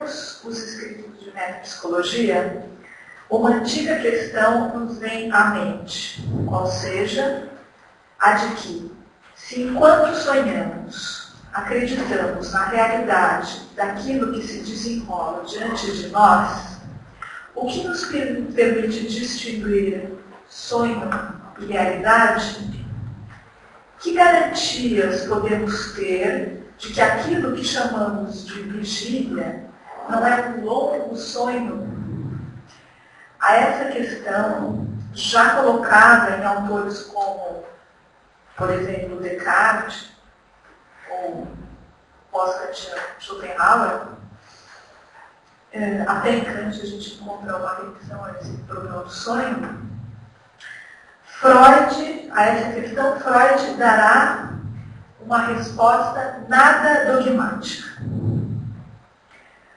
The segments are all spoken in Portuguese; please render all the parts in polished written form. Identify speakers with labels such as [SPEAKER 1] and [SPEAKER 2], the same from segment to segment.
[SPEAKER 1] os escritos de metapsicologia, uma antiga questão nos vem à mente, qual seja a de que, se enquanto sonhamos, acreditamos na realidade daquilo que se desenrola diante de nós, o que nos permite distinguir sonho e realidade? Que garantias podemos ter de que aquilo que chamamos de vigília não é um longo sonho? A essa questão, já colocada em autores como, por exemplo, Descartes, ou pós-kantiano Schopenhauer, até em Kant a gente encontra uma revisão a esse problema do sonho. A essa questão, Freud dará uma resposta nada dogmática.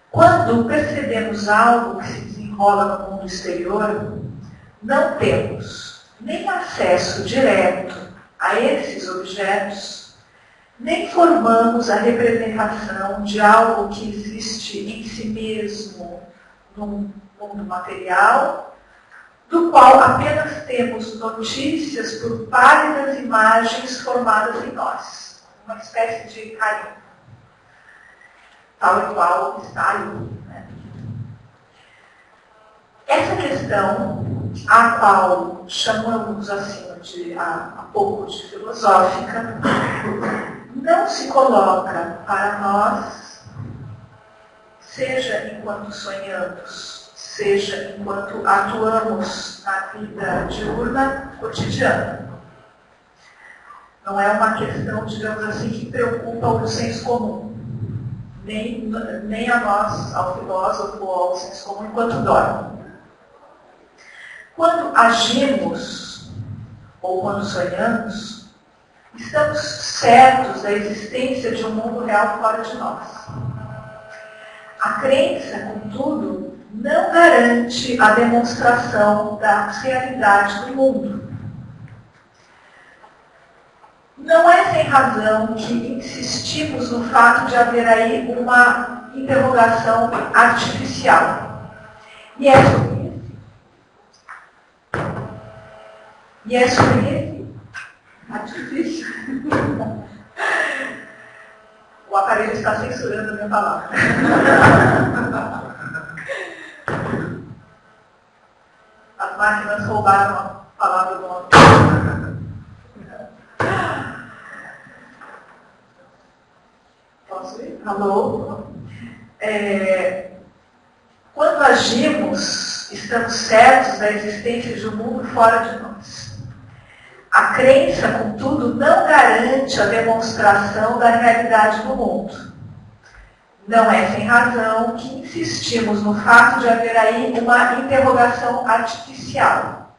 [SPEAKER 1] Quando percebemos algo que se desenrola no mundo exterior, não temos nem acesso direto a esses objetos, nem formamos a representação de algo que existe em si mesmo no mundo material, do qual apenas temos notícias por pálidas imagens formadas em nós. Uma espécie de carinho, tal e qual está aí. Né? Essa questão, a qual chamamos assim há pouco de filosófica, não se coloca para nós, seja enquanto sonhamos, seja enquanto atuamos na vida diurna, cotidiana. Não é uma questão, digamos assim, que preocupa o senso comum, nem a nós, ao filósofo ou ao senso comum, enquanto dorme. Quando agimos, ou quando sonhamos, estamos certos da existência de um mundo real fora de nós. A crença, contudo, não garante a demonstração da realidade do mundo. Não é sem razão que insistimos no fato de haver aí uma interrogação artificial. E é sobre esse artifício. O aparelho está censurando a minha palavra. As máquinas roubaram a palavra do homem. Posso ir? Alô? Quando agimos, estamos certos da existência de um mundo fora de nós. A crença, contudo, não garante a demonstração da realidade do mundo. Não é sem razão que insistimos no fato de haver aí uma interrogação artificial.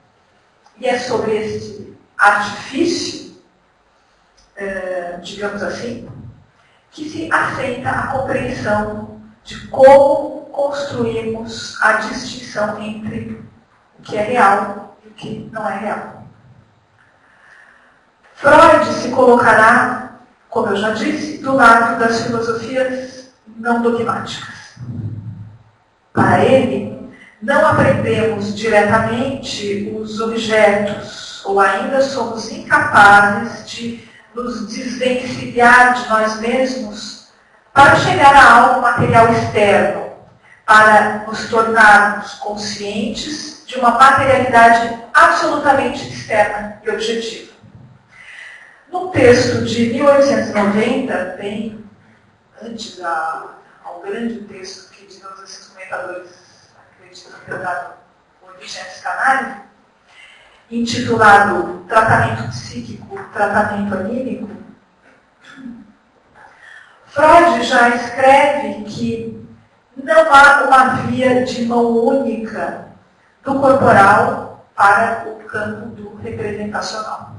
[SPEAKER 1] E é sobre esse artifício, digamos assim, que se aceita a compreensão de como construímos a distinção entre o que é real e o que não é real. Freud se colocará, como eu já disse, do lado das filosofias não dogmáticas. Para ele, não aprendemos diretamente os objetos, ou ainda somos incapazes de nos desvencilhar de nós mesmos para chegar a algo material externo, para nos tornarmos conscientes de uma materialidade absolutamente externa e objetiva. No texto de 1890, bem antes ao grande texto que, digamos assim, os comentadores acreditam ter dado origem à psicanálise, intitulado Tratamento Psíquico, Tratamento Anímico, Freud já escreve que não há uma via de mão única do corporal para o campo do representacional.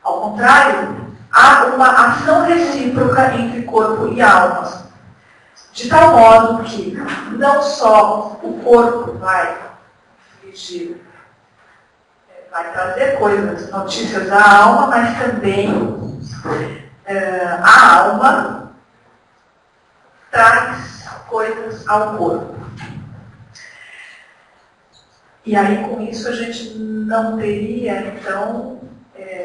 [SPEAKER 1] Ao contrário, há uma ação recíproca entre corpo e alma, de tal modo que não só o corpo vai trazer coisas, notícias à alma, mas também a alma traz coisas ao corpo. E aí, com isso, a gente não teria, então,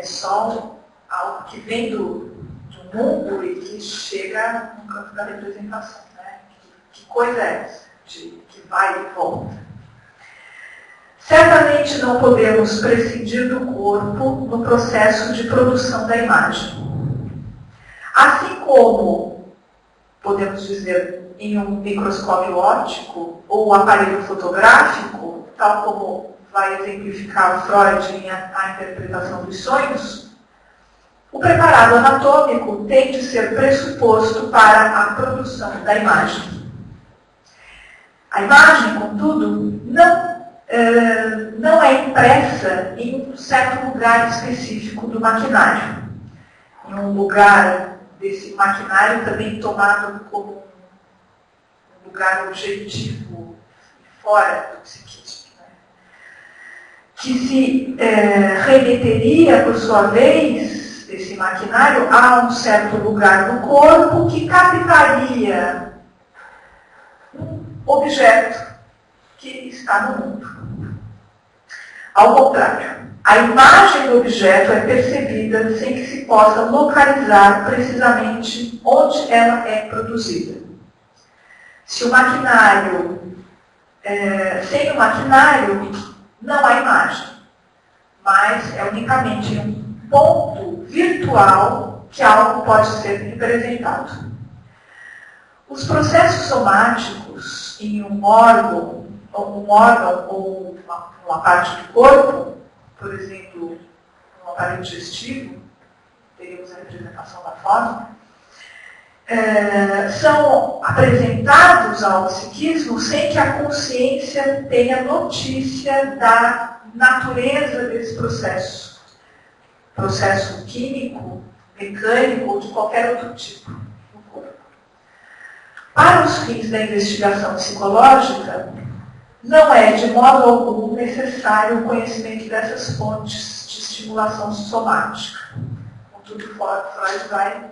[SPEAKER 1] só algo que vem do mundo e que chega no campo da representação. Né? Que coisa é essa? Que vai e volta. Certamente não podemos prescindir do corpo no processo de produção da imagem. Assim como, podemos dizer, em um microscópio óptico ou aparelho fotográfico, tal como vai exemplificar Freud em A Interpretação dos Sonhos, o preparado anatômico tem de ser pressuposto para a produção da imagem. A imagem, contudo, não é impressa em um certo lugar específico do maquinário. Em um lugar desse maquinário também tomado como um lugar objetivo fora do psiquismo. Né? Que se remeteria, por sua vez, esse maquinário a um certo lugar do corpo que captaria um objeto que está no mundo. Ao contrário, a imagem do objeto é percebida sem que se possa localizar precisamente onde ela é produzida. Se o maquinário, sem o maquinário, não há imagem, mas é unicamente em um ponto virtual que algo pode ser representado. Os processos somáticos em um órgão ou uma parte do corpo, por exemplo, um aparelho digestivo, teríamos a representação da fome, são apresentados ao psiquismo sem que a consciência tenha notícia da natureza desse processo. Processo químico, mecânico ou de qualquer outro tipo no corpo. Para os fins da investigação psicológica, não é de modo algum necessário o conhecimento dessas fontes de estimulação somática. Contudo, Freud vai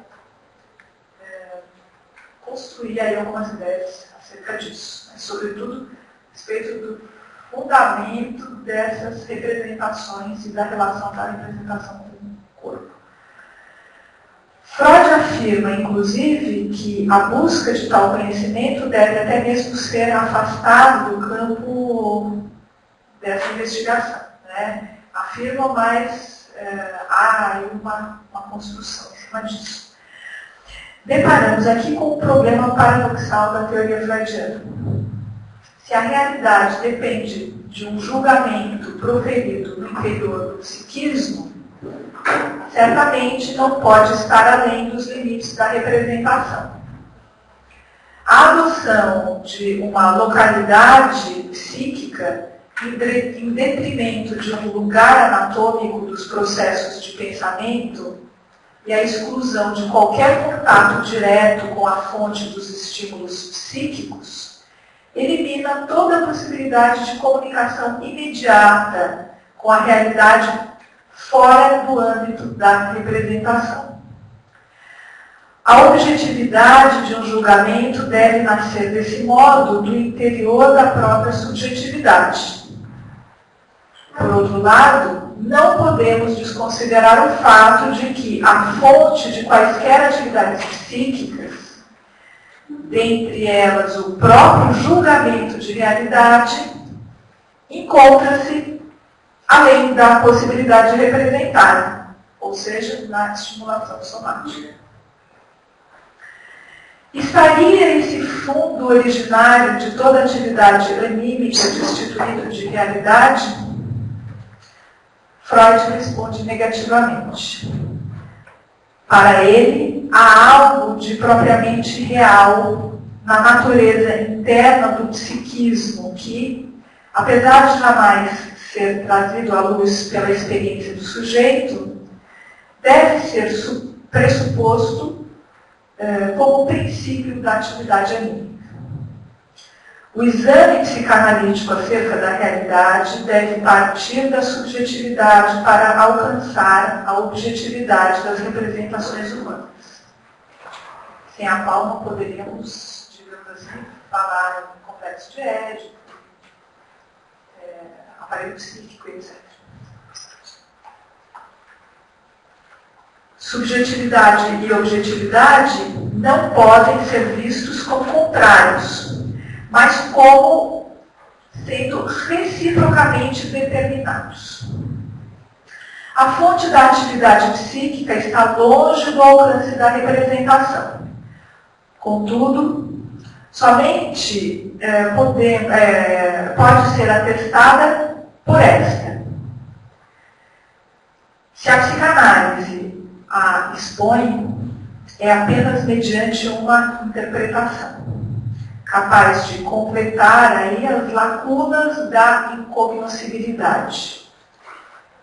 [SPEAKER 1] construir aí algumas ideias acerca disso, né? Sobretudo a respeito do fundamento dessas representações e da relação da representação com o corpo. Freud afirma, inclusive, que a busca de tal conhecimento deve até mesmo ser afastado do campo dessa investigação. Né? Afirma, mas há aí uma construção em cima disso. Deparamos aqui com um problema paradoxal da teoria freudiana. Se a realidade depende de um julgamento proferido no interior do psiquismo, certamente não pode estar além dos limites da representação. A adoção de uma localidade psíquica em detrimento de um lugar anatômico dos processos de pensamento e a exclusão de qualquer contato direto com a fonte dos estímulos psíquicos elimina toda a possibilidade de comunicação imediata com a realidade fora do âmbito da representação. A objetividade de um julgamento deve nascer desse modo do interior da própria subjetividade. Por outro lado, não podemos desconsiderar o fato de que a fonte de quaisquer atividades psíquicas, dentre elas o próprio julgamento de realidade, encontra-se além da possibilidade de representar, ou seja, na estimulação somática. Estaria esse fundo originário de toda atividade anímica destituído de realidade? Freud responde negativamente. Para ele, há algo de propriamente real na natureza interna do psiquismo que, apesar de jamais ser trazido à luz pela experiência do sujeito, deve ser pressuposto como princípio da atividade anímica. O exame psicanalítico acerca da realidade deve partir da subjetividade para alcançar a objetividade das representações humanas, sem a qual não poderíamos, digamos assim, falar em complexo de Édipo, aparelho psíquico, etc. Subjetividade e objetividade não podem ser vistos como contrários, mas como sendo reciprocamente determinados. A fonte da atividade psíquica está longe do alcance da representação. Contudo, somente pode ser atestada por esta. Se a psicanálise a expõe, é apenas mediante uma interpretação, capaz de completar aí as lacunas da incognoscibilidade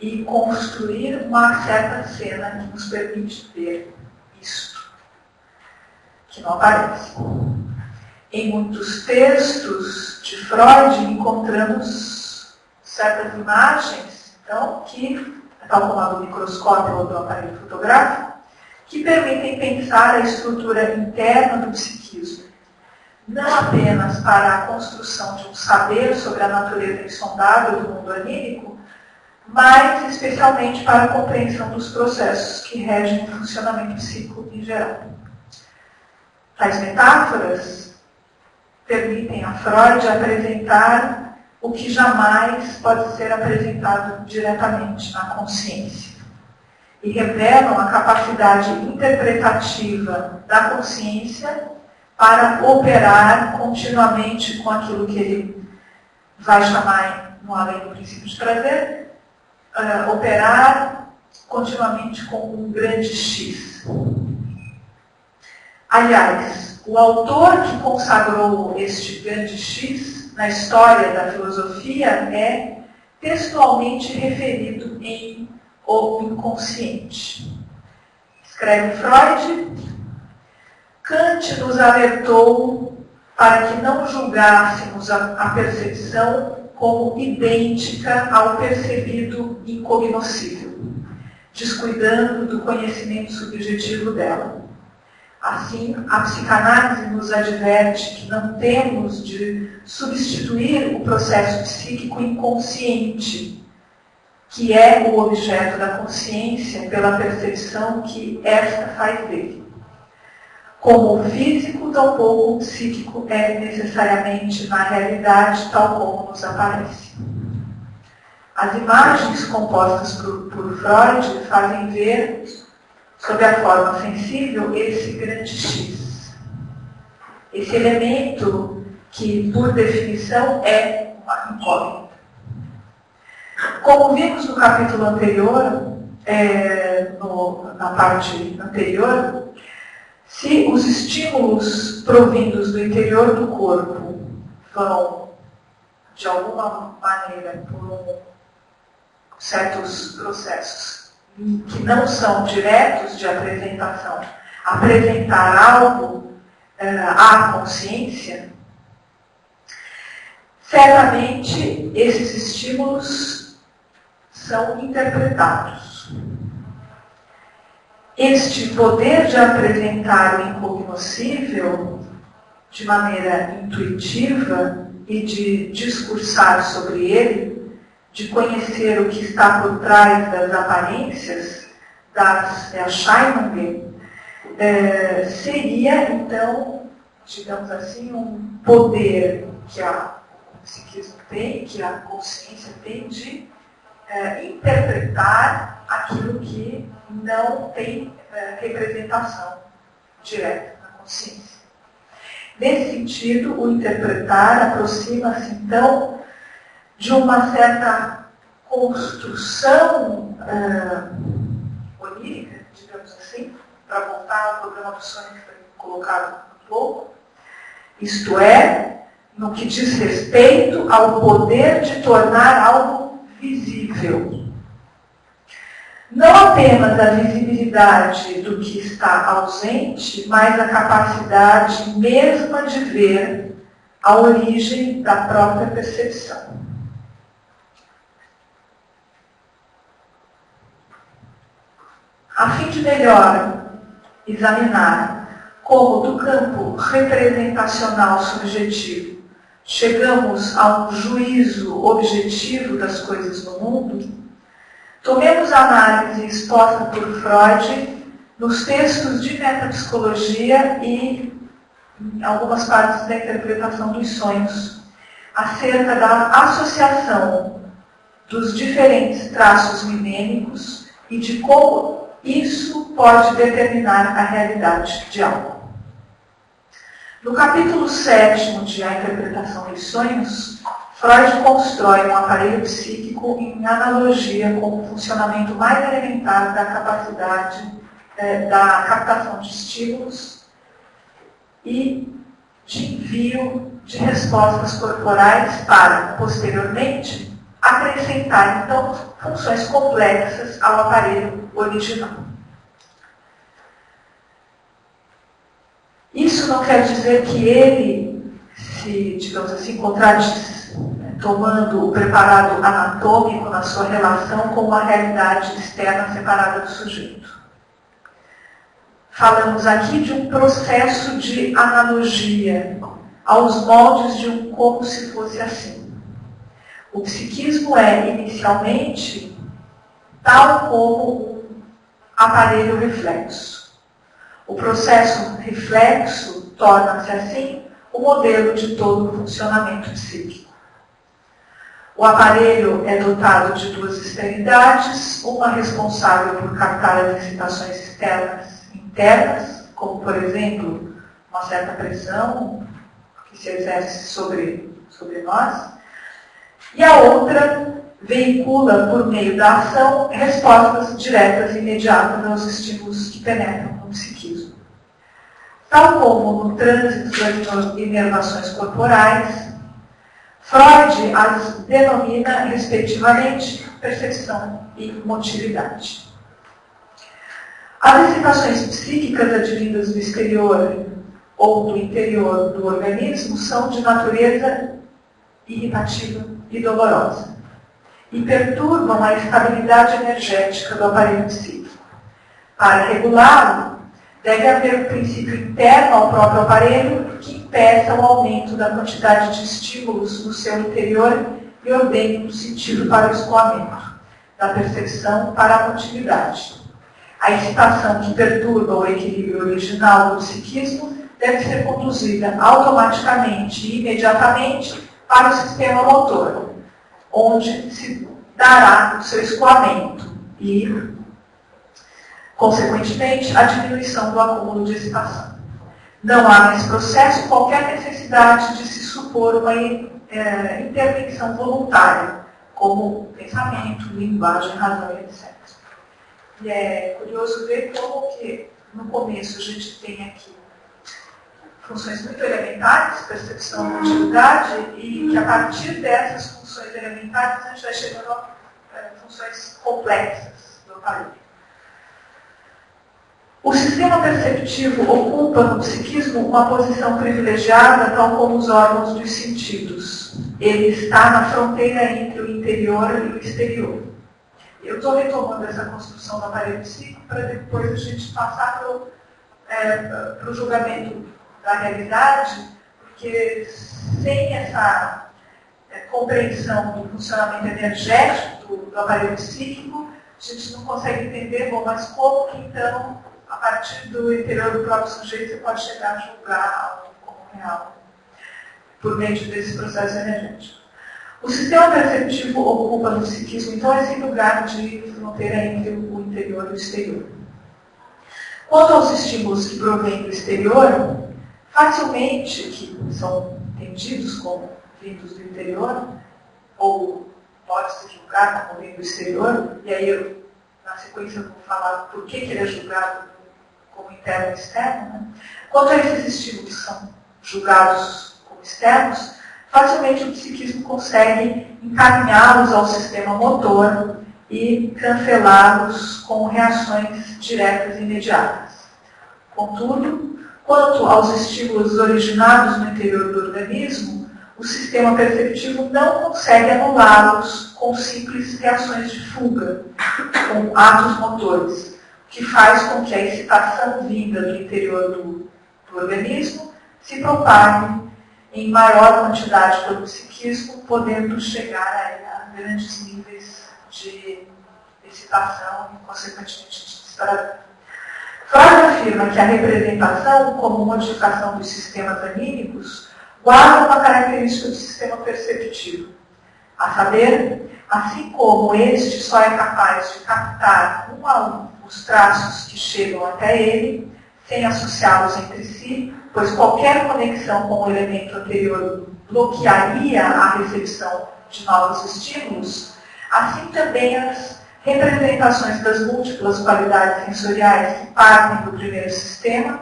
[SPEAKER 1] e construir uma certa cena que nos permite ver isto, que não aparece. Em muitos textos de Freud encontramos certas imagens, então, que, tal como a do microscópio ou do aparelho fotográfico, que permitem pensar a estrutura interna do psiquismo, não apenas para a construção de um saber sobre a natureza insondável do mundo anímico, mas especialmente para a compreensão dos processos que regem o funcionamento psíquico em geral. Tais metáforas permitem a Freud apresentar o que jamais pode ser apresentado diretamente na consciência e revelam a capacidade interpretativa da consciência para operar continuamente com aquilo que ele vai chamar, no além do princípio de prazer, operar continuamente com um grande X. Aliás, o autor que consagrou este grande X na história da filosofia é textualmente referido em O Inconsciente. Escreve Freud: Kant nos alertou para que não julgássemos a percepção como idêntica ao percebido incognoscível, descuidando do conhecimento subjetivo dela. Assim, a psicanálise nos adverte que não temos de substituir o processo psíquico inconsciente, que é o objeto da consciência, pela percepção que esta faz dele. Como o físico, tampouco o psíquico é necessariamente na realidade tal como nos aparece. As imagens compostas por Freud fazem ver, sob a forma sensível, esse grande X. Esse elemento que, por definição, é uma incógnita. Como vimos no capítulo anterior, na parte anterior, se os estímulos provindos do interior do corpo vão, de alguma maneira, por certos processos que não são diretos de apresentação, apresentar algo à consciência, certamente esses estímulos são interpretados. Este poder de apresentar o incognoscível de maneira intuitiva e de discursar sobre ele, de conhecer o que está por trás das aparências, das Erscheinungen, seria, então, digamos assim, um poder que o psiquismo tem, que a consciência tem de interpretar aquilo que não tem representação direta na consciência. Nesse sentido, o interpretar aproxima-se, então, de uma certa construção onírica, digamos assim, para voltar ao programa do sonho que foi colocado há pouco, isto é, no que diz respeito ao poder de tornar algo visível. Não apenas a visibilidade do que está ausente, mas a capacidade mesma de ver a origem da própria percepção. A fim de melhor examinar como do campo representacional subjetivo chegamos a um juízo objetivo das coisas no mundo, tomemos a análise exposta por Freud nos textos de metapsicologia e em algumas partes da interpretação dos sonhos, acerca da associação dos diferentes traços mnemônicos e de como isso pode determinar a realidade de algo. No capítulo 7 de A Interpretação dos Sonhos, Freud constrói um aparelho psíquico em analogia com o funcionamento mais elementar da capacidade da captação de estímulos e de envio de respostas corporais para, posteriormente, acrescentar, então, funções complexas ao aparelho original. Isso não quer dizer que ele se, digamos assim, contradiz, tomando o preparado anatômico na sua relação com uma realidade externa separada do sujeito. Falamos aqui de um processo de analogia aos moldes de um como se fosse assim. O psiquismo é, inicialmente, tal como um aparelho reflexo. O processo reflexo torna-se, assim, o modelo de todo o funcionamento psíquico. O aparelho é dotado de duas extremidades, uma responsável por captar as excitações externas e internas, como, por exemplo, uma certa pressão que se exerce sobre nós, e a outra veicula, por meio da ação, respostas diretas e imediatas aos estímulos que penetram no psiquismo. Tal como no trânsito das inervações corporais, Freud as denomina, respectivamente, percepção e motilidade. As excitações psíquicas advindas do exterior ou do interior do organismo são de natureza irritativa e dolorosa e perturbam a estabilidade energética do aparelho psíquico. Para regulá-lo, deve haver um princípio interno ao próprio aparelho que impeça o aumento da quantidade de estímulos no seu interior e ordene o sentido para o escoamento, da percepção para a motilidade. A excitação que perturba o equilíbrio original do psiquismo deve ser conduzida automaticamente e imediatamente para o sistema motor, onde se dará o seu escoamento e, consequentemente, a diminuição do acúmulo de excitação. Não há nesse processo qualquer necessidade de se supor uma intervenção voluntária, como pensamento, linguagem, razão e etc. E é curioso ver como que, no começo, a gente tem aqui funções muito elementares, percepção e motilidade, e que a partir dessas funções elementares a gente vai chegando a funções complexas do aparelho. O sistema perceptivo ocupa no psiquismo uma posição privilegiada, tal como os órgãos dos sentidos. Ele está na fronteira entre o interior e o exterior. Eu estou retomando essa construção do aparelho psíquico para depois a gente passar para o julgamento da realidade, porque sem essa compreensão do funcionamento energético do aparelho psíquico, a gente não consegue entender, bom, mas como que então, a partir do interior do próprio sujeito, você pode chegar a julgar algo como real, por meio desse processo energético. O sistema perceptivo ocupa no psiquismo, então, esse lugar de fronteira entre o interior e o exterior. Quanto aos estímulos que provêm do exterior, facilmente, que são entendidos como vindos do interior, ou pode-se julgar como vindo do exterior, e aí eu, na sequência, eu vou falar por que ele é julgado como interno e externo. Né? Quanto a esses estímulos que são julgados como externos, facilmente o psiquismo consegue encaminhá-los ao sistema motor e cancelá-los com reações diretas e imediatas. Contudo, quanto aos estímulos originados no interior do organismo, o sistema perceptivo não consegue anulá-los com simples reações de fuga, com atos motores, o que faz com que a excitação vinda do interior do do organismo se propague em maior quantidade pelo psiquismo, podendo chegar a grandes níveis de excitação e, consequentemente, de disparador. Freud afirma que a representação, como modificação dos sistemas anímicos, guarda uma característica do sistema perceptivo, a saber, assim como este só é capaz de captar um a um os traços que chegam até ele, sem associá-los entre si, pois qualquer conexão com o elemento anterior bloquearia a recepção de novos estímulos, assim também as representações das múltiplas qualidades sensoriais que partem do primeiro sistema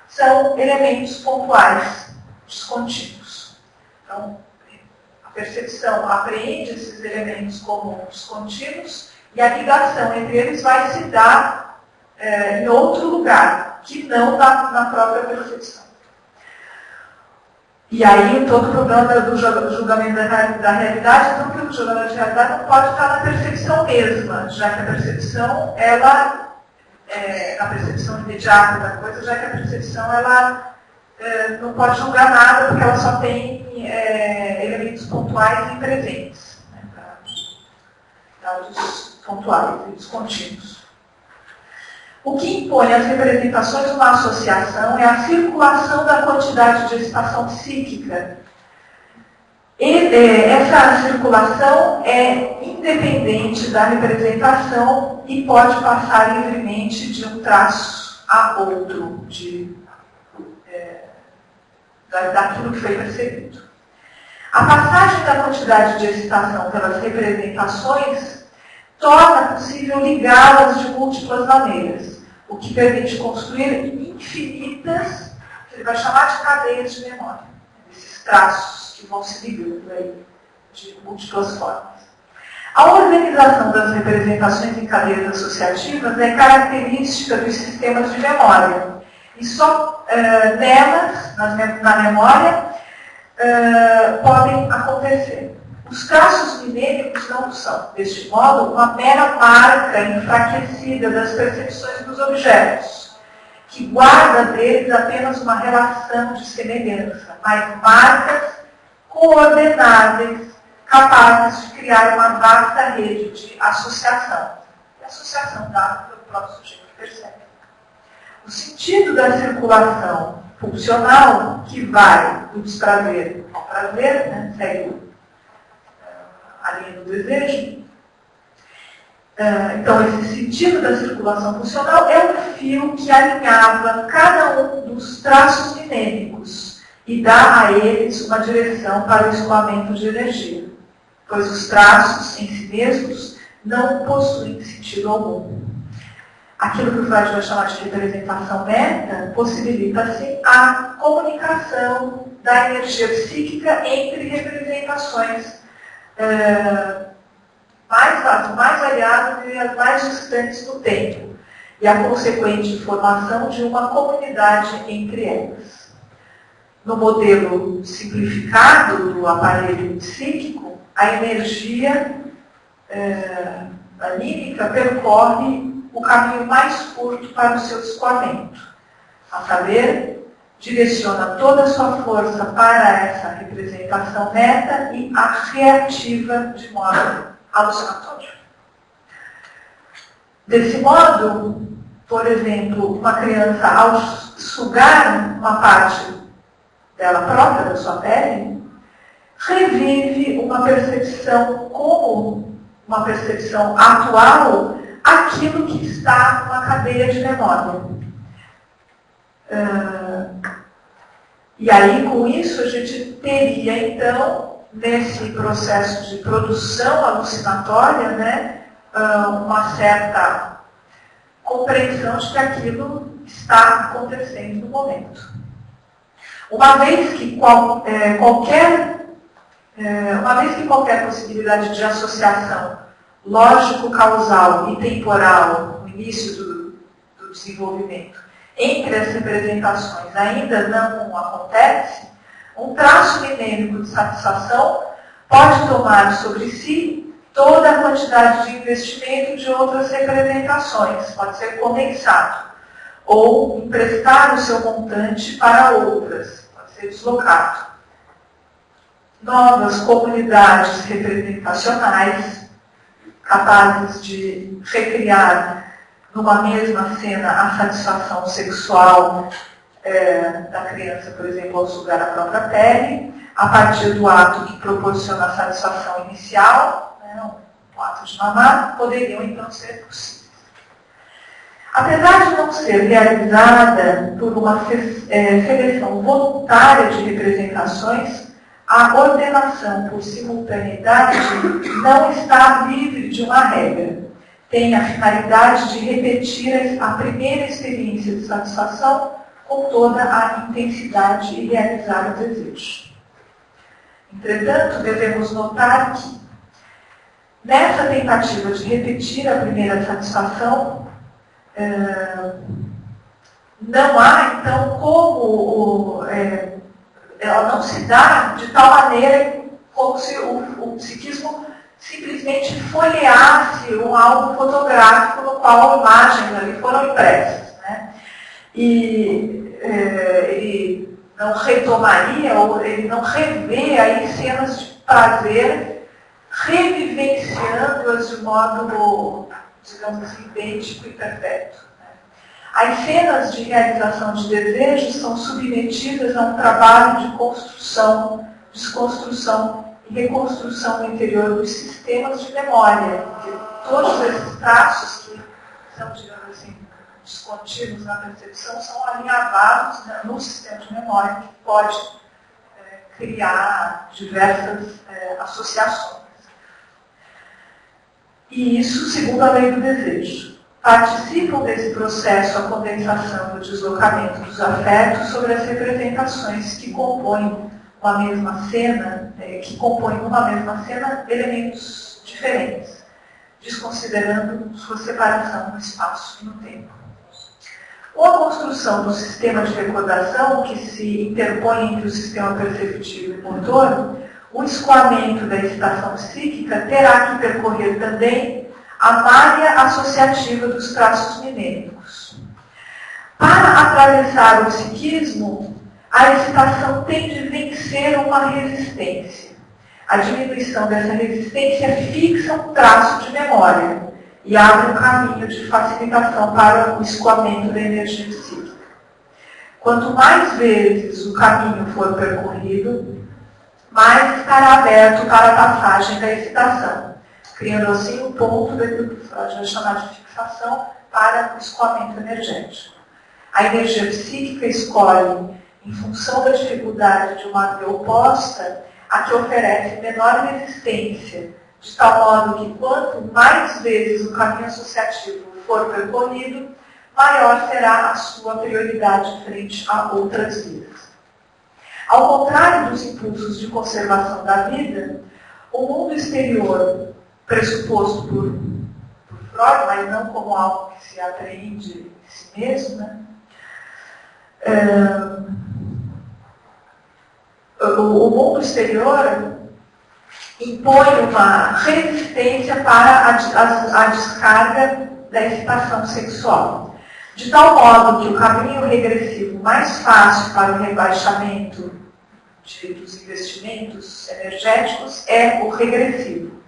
[SPEAKER 1] são elementos pontuais, descontínuos. Então, a percepção apreende esses elementos como descontínuos e a ligação entre eles vai se dar em outro lugar, que não na própria percepção. E aí todo o problema do julgamento da realidade, então que o julgamento da realidade não pode estar na percepção mesma, já que a percepção, ela, a percepção imediata da coisa, já que a percepção, ela não pode julgar nada, porque ela só tem elementos pontuais e presentes, né, dados pontuais e descontínuos. O que impõe às representações uma associação é a circulação da quantidade de excitação psíquica. Essa circulação é independente da representação e pode passar livremente de um traço a outro, daquilo que foi percebido. A passagem da quantidade de excitação pelas representações torna possível ligá-las de múltiplas maneiras, o que permite construir infinitas, que ele vai chamar de cadeias de memória, esses traços que vão se ligando aí, de múltiplas formas. A organização das representações em cadeias associativas é característica dos sistemas de memória, e só nelas, na memória, podem acontecer. Os traços minêmicos não são, deste modo, uma mera marca enfraquecida das percepções dos objetos, que guarda deles apenas uma relação de semelhança, mas marcas coordenáveis, capazes de criar uma vasta rede de associação. E associação dada pelo próprio sujeito que percebe. O sentido da circulação funcional, que vai do desprazer ao prazer, né, segue a linha do desejo. Então, esse sentido da circulação funcional é um fio que alinhava cada um dos traços minêmicos e dá a eles uma direção para o escoamento de energia, pois os traços em si mesmos não possuem sentido algum. Aquilo que o Freud vai chamar de representação meta possibilita, assim, a comunicação da energia psíquica entre representações mais variadas e as mais distantes no tempo, e a consequente formação de uma comunidade entre elas. No modelo simplificado do aparelho psíquico, a energia anímica percorre o caminho mais curto para o seu escoamento, a saber, direciona toda a sua força para essa representação meta e a reativa de modo alucinatório. Desse modo, por exemplo, uma criança, ao sugar uma parte dela própria, da sua pele, revive uma percepção como uma percepção atual, aquilo que está numa cadeia de memória. E aí, com isso, a gente teria, então, nesse processo de produção alucinatória, né, uma certa compreensão de que aquilo está acontecendo no momento. Uma vez que qualquer possibilidade de associação lógico-causal e temporal no início do desenvolvimento entre as representações ainda não acontece, um traço minêmico de satisfação pode tomar sobre si toda a quantidade de investimento de outras representações, pode ser condensado. ou emprestar o seu montante para outras, pode ser deslocado. Novas comunidades representacionais, capazes de recriar numa mesma cena a satisfação sexual da criança, por exemplo, ao sugar a própria pele, a partir do ato que proporciona a satisfação inicial, o ato de mamar, poderiam então ser possíveis. Apesar de não ser realizada por uma seleção voluntária de representações, a ordenação por simultaneidade não está livre de uma regra. Tem a finalidade de repetir a primeira experiência de satisfação com toda a intensidade e realizar o desejo. Entretanto, devemos notar que, nessa tentativa de repetir a primeira satisfação, não há, então, como ela não se dá de tal maneira como se o psiquismo simplesmente folheasse um álbum fotográfico no qual imagens ali foram impressas. Né? E ele não retomaria, ou ele não revê aí cenas de prazer, revivenciando-as de modo, digamos assim, idêntico e perpétuo. As cenas de realização de desejos são submetidas a um trabalho de construção, desconstrução e reconstrução no interior dos sistemas de memória. Porque todos esses traços que são, digamos assim, descontínuos na percepção são alinhavados no sistema de memória que pode criar diversas associações. E isso segundo a lei do desejo. Participam desse processo a condensação e o deslocamento dos afetos sobre as representações que compõem uma mesma cena, numa mesma cena elementos diferentes, desconsiderando sua separação no espaço e no tempo. Com a construção do sistema de recordação que se interpõe entre o sistema perceptivo e motor, o escoamento da excitação psíquica terá que percorrer também a malha associativa dos traços minêmicos. Para atravessar o psiquismo, a excitação tem de vencer uma resistência. A diminuição dessa resistência fixa um traço de memória e abre um caminho de facilitação para o escoamento da energia psíquica. Quanto mais vezes o caminho for percorrido, mais estará aberto para a passagem da excitação, criando assim um ponto daquilo que Freud vai chamar de fixação para o escoamento energético. A energia psíquica escolhe, em função da dificuldade de uma via oposta, a que oferece menor resistência, de tal modo que quanto mais vezes o caminho associativo for percorrido, maior será a sua prioridade frente a outras vias. Ao contrário dos impulsos de conservação da vida, o mundo exterior, pressuposto por Freud, mas não como algo que se apreende em si mesmo, né? O mundo exterior impõe uma resistência para a descarga da excitação sexual, de tal modo que o caminho regressivo mais fácil para o rebaixamento dos investimentos energéticos é o regressivo,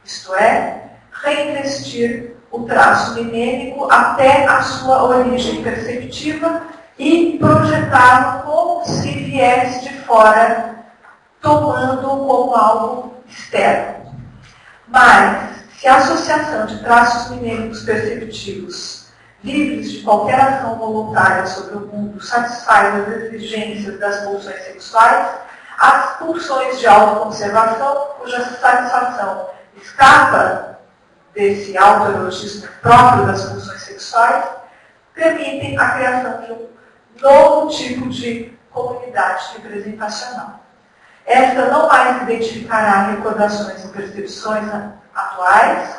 [SPEAKER 1] isto é, reinvestir o traço minêmico até a sua origem perceptiva e projetá-lo como se viesse de fora, tomando como algo externo. Mas, se a associação de traços minêmicos perceptivos, livres de qualquer ação voluntária sobre o mundo, satisfaz as exigências das pulsões sexuais, as pulsões de autoconservação, cuja satisfação escapa desse autoerotismo próprio das pulsões sexuais, permitem a criação de um novo tipo de comunidade representacional. Esta não mais identificará recordações e percepções atuais,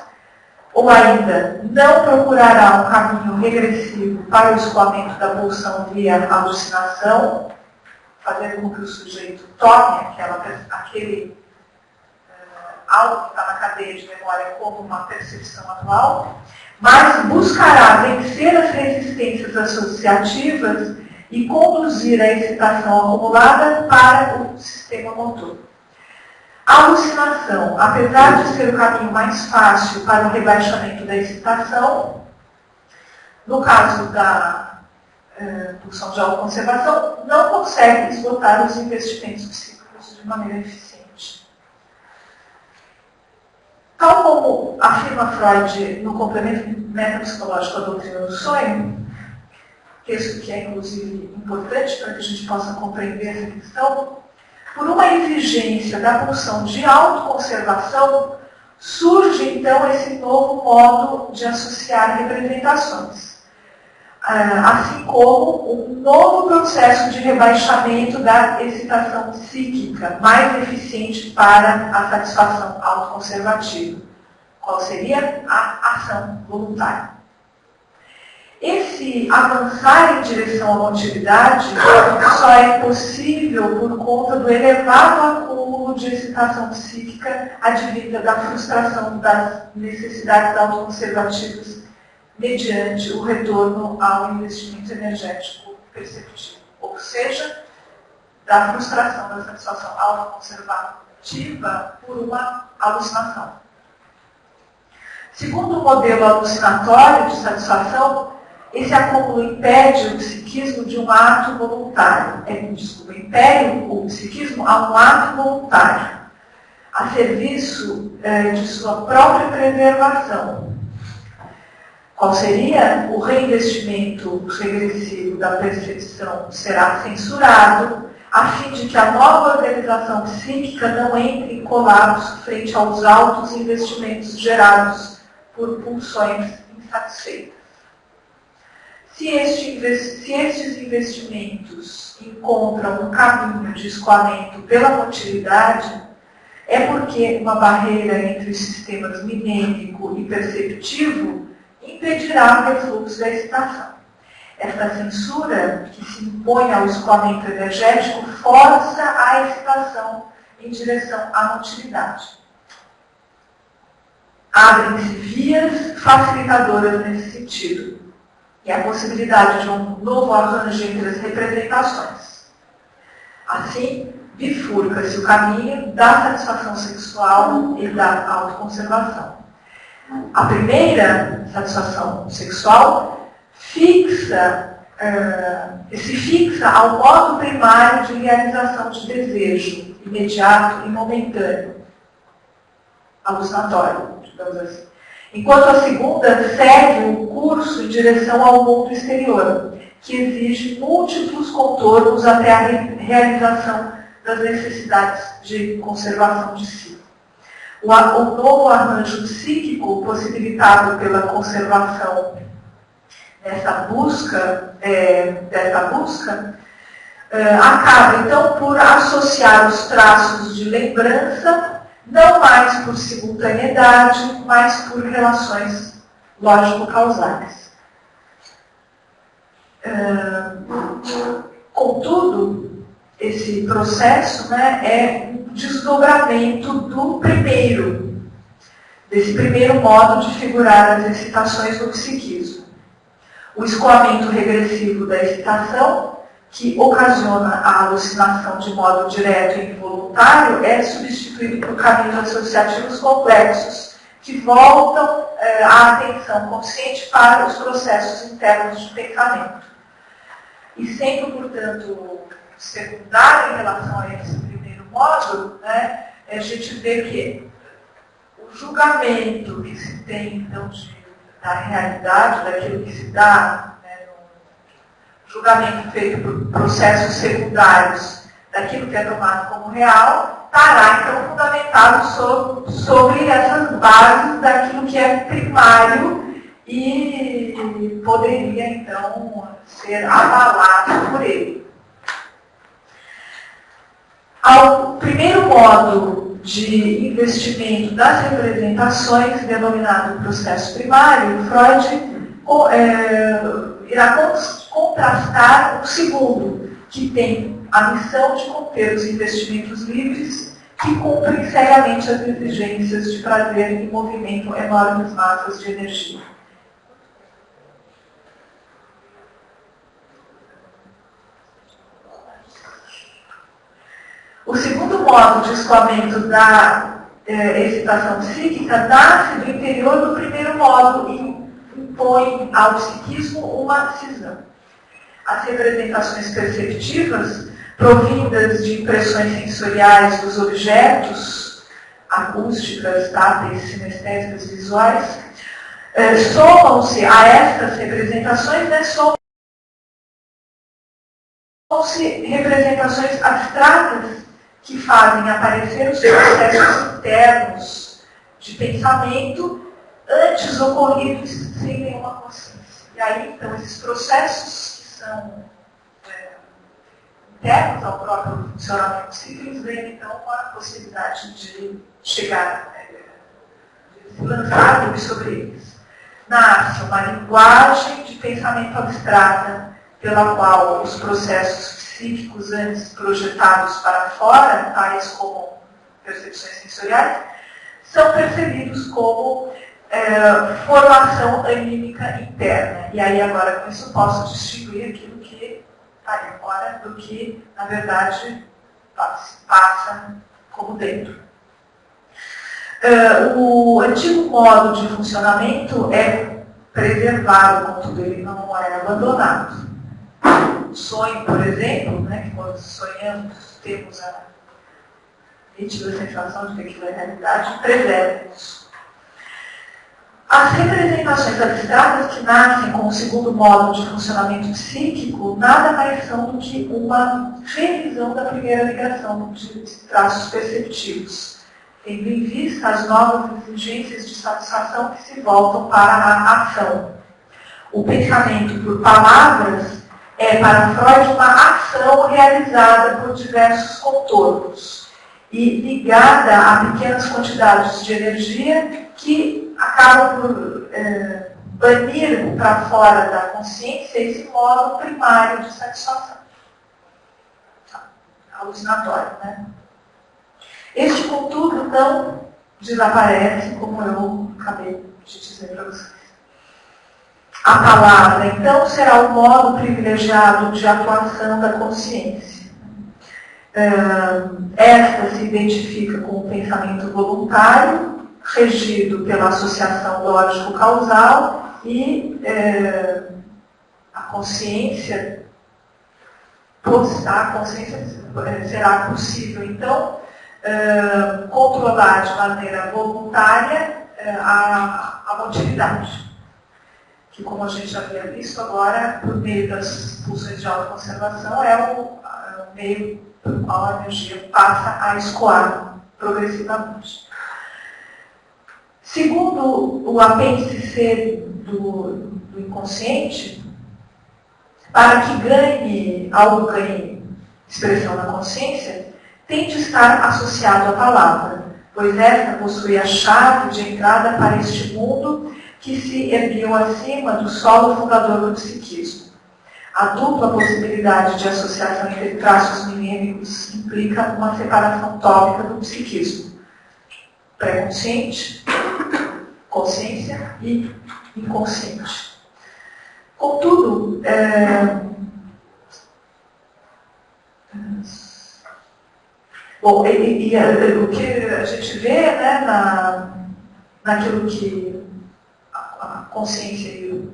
[SPEAKER 1] ou ainda não procurará um caminho regressivo para o escoamento da pulsão via alucinação, fazendo com que o sujeito tome aquele algo que está na cadeia de memória como uma percepção atual, mas buscará vencer as resistências associativas e conduzir a excitação acumulada para o sistema motor. A alucinação, apesar de ser o caminho mais fácil para o rebaixamento da excitação, no caso da pulsão de autoconservação, não consegue esgotar os investimentos psíquicos de maneira eficiente. Tal como afirma Freud no complemento metapsicológico à doutrina do sonho, texto que é inclusive importante para que a gente possa compreender essa questão, por uma exigência da pulsão de autoconservação, surge então esse novo modo de associar representações, assim como um novo processo de rebaixamento da excitação psíquica, mais eficiente para a satisfação autoconservativa. Qual seria? A ação voluntária. Esse avançar em direção à motilidade só é possível por conta do elevado acúmulo de excitação psíquica advinda da frustração das necessidades autoconservativas mediante o retorno ao investimento energético perceptivo, ou seja, da frustração da satisfação autoconservativa por uma alucinação. Segundo o modelo alucinatório de satisfação, esse acúmulo impede o psiquismo de um ato voluntário. Impede o psiquismo a um ato voluntário, a serviço de sua própria preservação. Qual seria? O reinvestimento regressivo da percepção será censurado, a fim de que a nova organização psíquica não entre em colapso frente aos altos investimentos gerados por pulsões insatisfeitas. Se estes investimentos encontram um caminho de escoamento pela motilidade, é porque uma barreira entre os sistemas minêmico e perceptivo impedirá o refluxo da excitação. Esta censura, que se impõe ao escoamento energético, força a excitação em direção à motilidade. Abrem-se vias facilitadoras nesse sentido. E a possibilidade de um novo arranjo entre as representações. Assim, bifurca-se o caminho da satisfação sexual e da autoconservação. A primeira, satisfação sexual, se fixa ao modo primário de realização de desejo, imediato e momentâneo, alucinatório, digamos assim. Enquanto a segunda segue o curso em direção ao mundo exterior, que exige múltiplos contornos até a realização das necessidades de conservação de si. O novo arranjo psíquico, possibilitado pela conservação dessa busca, acaba então por associar os traços de lembrança não mais por simultaneidade, mas por relações lógico-causais. Contudo, esse processo é um desdobramento desse primeiro modo de figurar as excitações no psiquismo. O escoamento regressivo da excitação, que ocasiona a alucinação de modo direto e involuntário, é substituído por caminhos associativos complexos, que voltam a atenção consciente para os processos internos de pensamento. E sendo, portanto, secundário em relação a esse primeiro modo, a gente vê que o julgamento que se tem, então, da realidade, daquilo que se dá, julgamento feito por processos secundários daquilo que é tomado como real, estará então fundamentado sobre essas bases daquilo que é primário e poderia então ser abalado por ele. Ao primeiro modo de investimento das representações, denominado processo primário, Freud irá contrastar o segundo, que tem a missão de conter os investimentos livres que cumprem seriamente as exigências de prazer e movimentam enormes massas de energia. O segundo modo de escoamento da excitação psíquica nasce do interior do primeiro modo e impõe ao psiquismo uma cisão. As representações perceptivas, provindas de impressões sensoriais dos objetos, acústicas, táteis, sinestésicas, visuais, somam-se a estas representações, né, somam-se representações abstratas que fazem aparecer os processos internos de pensamento antes ocorridos sem nenhuma consciência. E aí, então, esses processos que são internos ao próprio funcionamento psíquico ganham, então, a possibilidade de chegar, de se lançar sobre eles. Nasce uma linguagem de pensamento abstrata pela qual os processos psíquicos antes projetados para fora, tais como percepções sensoriais, são percebidos como formação anímica interna. E aí agora com isso posso distinguir aquilo que está aí fora do que, na verdade, passa como dentro. O antigo modo de funcionamento é preservado, contudo ele não é abandonado. O sonho, por exemplo, né, que quando sonhamos temos a nítida sensação de que aquilo é realidade, preserva isso. As representações abstratas que nascem com o segundo modo de funcionamento psíquico nada mais são do que uma revisão da primeira ligação de traços perceptivos, tendo em vista as novas exigências de satisfação que se voltam para a ação. O pensamento por palavras é para Freud uma ação realizada por diversos contornos e ligada a pequenas quantidades de energia que acabam por banir para fora da consciência esse modo primário de satisfação. Alucinatório, né? Este, contudo, não desaparece, como eu acabei de dizer para vocês. A palavra, então, será o modo privilegiado de atuação da consciência. Esta se identifica com o pensamento voluntário, regido pela associação lógico-causal, e a consciência será possível, então, controlar de maneira voluntária a motilidade, que, como a gente já havia visto agora, por meio das pulsões de autoconservação, é o meio pelo qual a energia passa a escoar progressivamente. Segundo o apêndice C do inconsciente, para que algo ganhe expressão na consciência, tem de estar associado à palavra, pois esta possui a chave de entrada para este mundo que se ergueu acima do solo fundador do psiquismo. A dupla possibilidade de associação entre traços mnemônicos implica uma separação tópica do psiquismo. Pré-consciente, consciência e inconsciente. Contudo, o que a gente vê, né, naquilo que a consciência e o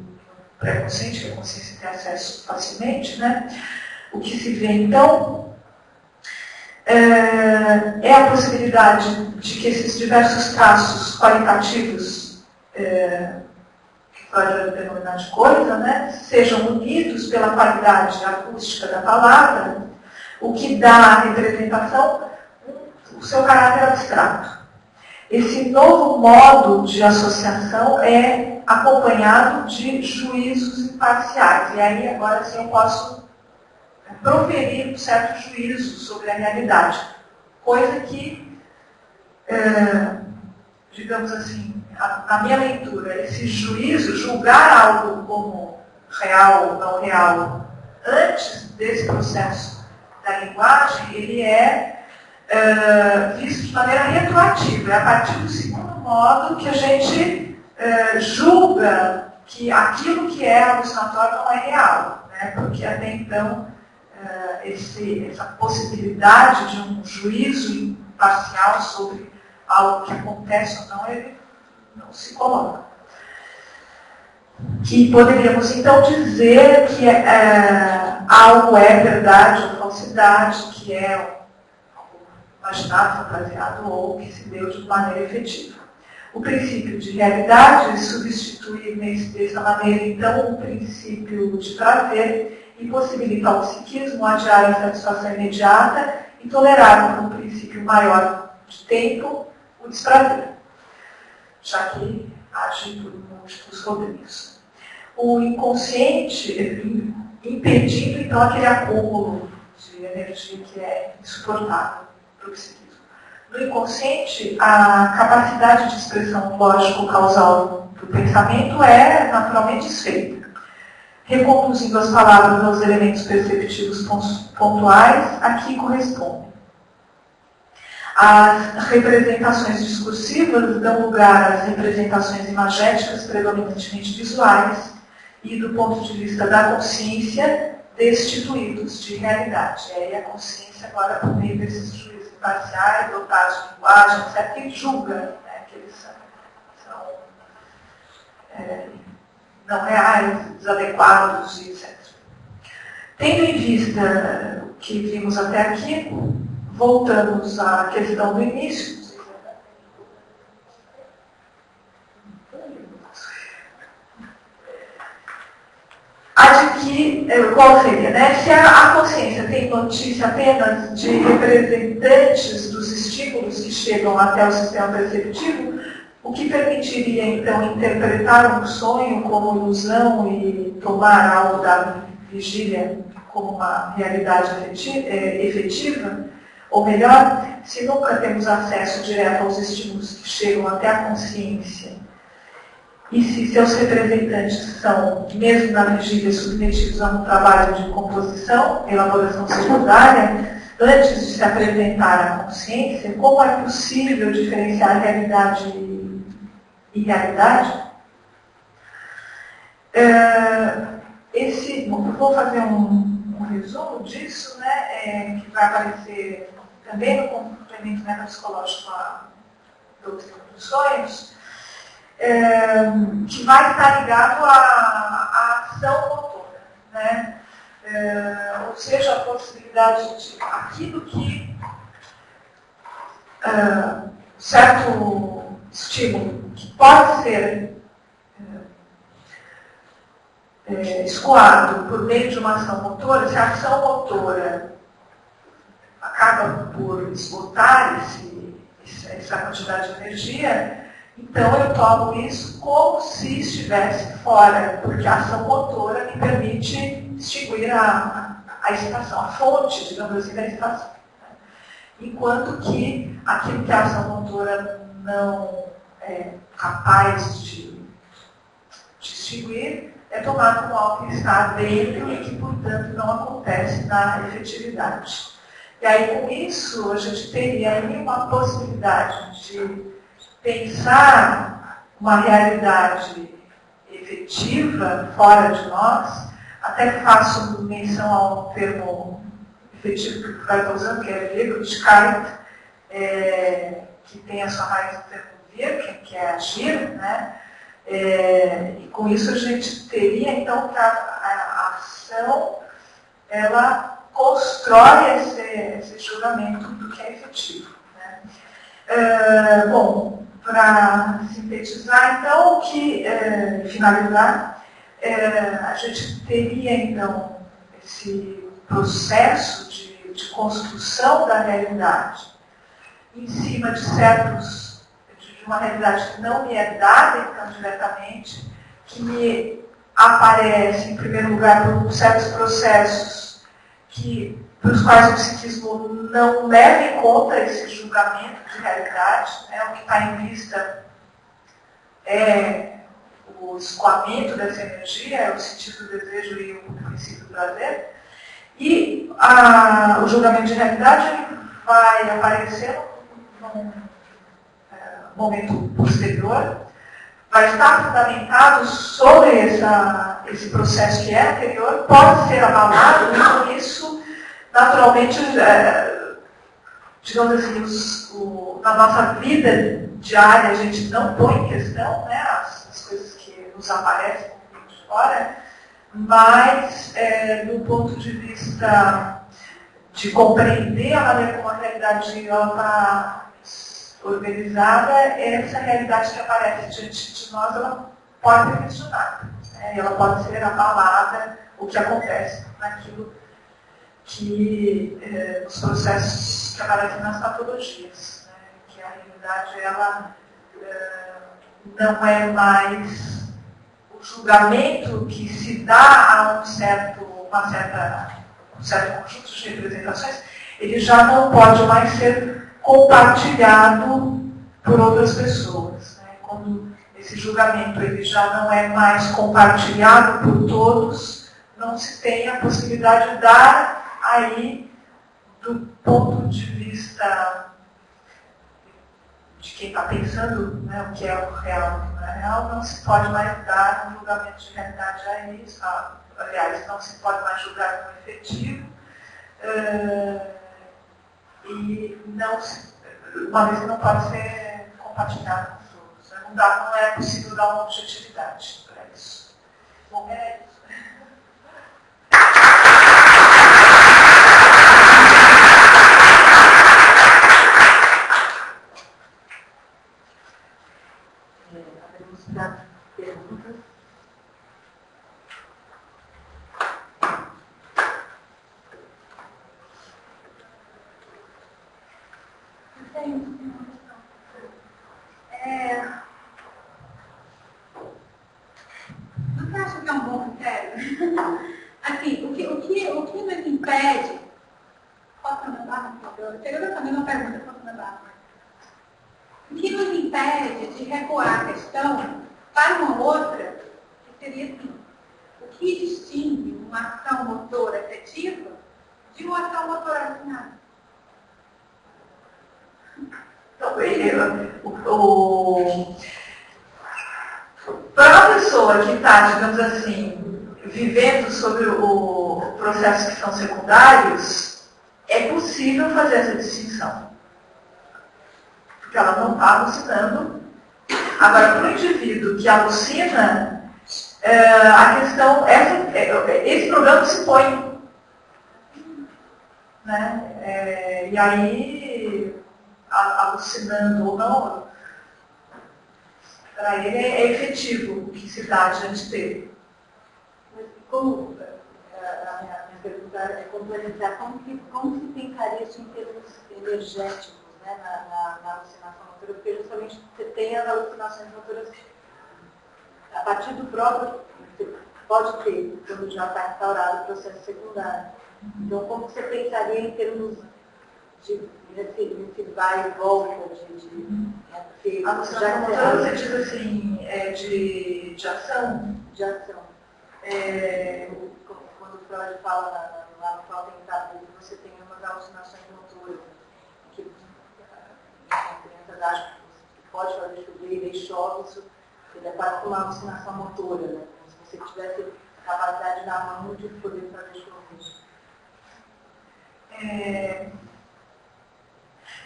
[SPEAKER 1] pré-consciente, que a consciência tem acesso facilmente, né, o que se vê então é a possibilidade de que esses diversos traços qualitativos, que Freud vai denominar de coisa, né, sejam unidos pela qualidade acústica da palavra, o que dá à representação o seu caráter abstrato. Esse novo modo de associação é acompanhado de juízos imparciais. E aí, agora sim, eu posso proferir um certo juízo sobre a realidade. Coisa que, digamos assim, na minha leitura, esse juízo, julgar algo como real ou não real, antes desse processo da linguagem, ele é visto de maneira retroativa. É a partir do segundo modo que a gente julga que aquilo que é alucinatório não é real, né? Porque até então essa possibilidade de um juízo imparcial sobre algo que acontece ou não, ele não se coloca. Que poderíamos então dizer que algo é verdade ou falsidade, que é algo imaginado, fantasiado ou que se deu de maneira efetiva. O princípio de realidade substitui dessa maneira então o princípio de prazer e possibilita ao psiquismo adiar a satisfação imediata e tolerar como princípio maior de tempo o desprazer, já que age por múltiplos rodeios. O inconsciente impedindo então aquele acúmulo de energia que é insuportável para o psiquismo. No inconsciente, a capacidade de expressão lógico-causal do pensamento é naturalmente desfeita, reconduzindo as palavras aos elementos perceptivos pontuais a que correspondem. As representações discursivas dão lugar às representações imagéticas predominantemente visuais e, do ponto de vista da consciência, destituídos de realidade. E aí a consciência, agora, por meio desses juízes imparciais, dotados de linguagem, etc., que julga, né, que eles são não reais, desadequados, etc. Tendo em vista o que vimos até aqui, voltamos à questão do início. A de que, qual seria, né? Se a consciência tem notícia apenas de representantes dos estímulos que chegam até o sistema perceptivo, o que permitiria, então, interpretar um sonho como ilusão e tomar algo da vigília como uma realidade efetiva, ou melhor, se nunca temos acesso direto aos estímulos que chegam até a consciência, e se seus representantes são, mesmo na vigília, submetidos a um trabalho de composição, elaboração secundária, antes de se apresentar à consciência, como é possível diferenciar realidade e realidade? Vou fazer um resumo disso, né, que vai aparecer também no complemento metapsicológico à doutrina dos sonhos, que vai estar ligado à ação motora, né? Ou seja, a possibilidade de aquilo que certo estímulo que pode ser escoado por meio de uma ação motora, se a ação motora acaba por esgotar essa quantidade de energia, então eu tomo isso como se estivesse fora, porque a ação motora me permite extinguir a excitação, a fonte, digamos assim, da excitação. Enquanto que aquilo que a ação motora não é capaz de extinguir é tomado como algo que está dentro e que, portanto, não acontece na efetividade. E aí, com isso, a gente teria aí uma possibilidade de pensar uma realidade efetiva fora de nós. Até faço menção ao termo efetivo que o Freud está usando, que é grego, Descartes, que tem a sua raiz no termo wirken, que é agir, né? E com isso a gente teria, então, que a ação, ela constrói esse julgamento do que é efetivo, né? Bom, para sintetizar, então, finalizar, a gente teria, então, esse processo de construção da realidade em cima de uma realidade que não me é dada, então, diretamente, que me aparece, em primeiro lugar, por certos processos para os quais o psiquismo não leva em conta esse julgamento de realidade, né? O que está em vista é o escoamento dessa energia, é o sentido do desejo e o princípio do prazer. E o julgamento de realidade vai aparecer num momento posterior, vai estar fundamentado sobre esse processo que é anterior, pode ser abalado, e com isso naturalmente, digamos assim, na nossa vida diária a gente não põe em questão, né, as coisas que nos aparecem de fora, mas do ponto de vista de compreender a maneira como a realidade está organizada, essa realidade que aparece diante de nós, ela pode ser questionada, né? Ela pode ser abalada, o que acontece naquilo que, nos processos que aparecem nas patologias, né? Que a realidade, ela não é mais o julgamento que se dá a um certo conjunto de representações, ele já não pode mais ser compartilhado por outras pessoas, né? Quando esse julgamento ele já não é mais compartilhado por todos, não se tem a possibilidade de dar aí, do ponto de vista de quem está pensando, né, o que é o real e o que não é real, não se pode mais dar um julgamento de realidade a isso. Aliás, não se pode mais julgar como efetivo, e uma vez que não pode ser compartilhado com os outros. Né? Não é possível dar uma objetividade para isso. Bom, é isso. Abrimos para perguntas.
[SPEAKER 2] Você acha que é um bom critério? Assim, o que nos impede... Posso mandar? Eu também uma pergunta, posso mandar? O que nos impede de recuar a questão para uma outra, que seria assim, o que distingue uma ação motora efetiva de uma ação motora alucinada?
[SPEAKER 1] Então, para uma pessoa que está, digamos assim, vivendo sobre o processos que são secundários, é possível fazer essa distinção. Porque ela não está alucinando. Agora, para o indivíduo que alucina, a questão, esse problema se põe. Né? E aí, alucinando ou não, para ele é efetivo o que se dá diante dele.
[SPEAKER 3] Mas como a minha pergunta é complementar, como se pensaria isso em termos energéticos, né, na alucinação motora? Porque justamente você tem as alucinações motoras a partir do próprio, você pode ter, quando já está instaurado o processo secundário. Então, como você pensaria em termos nesse vai e volta
[SPEAKER 1] a alucinação motora, você diz assim, de ação?
[SPEAKER 3] De ação. Quando o Freud fala lá no Falta em Tabu, você tem umas alucinações motoras, que a criança acha que pode fazer chover e daí chove, isso é quase uma alucinação motora, né? Como se você tivesse capacidade na mão de poder fazer chover.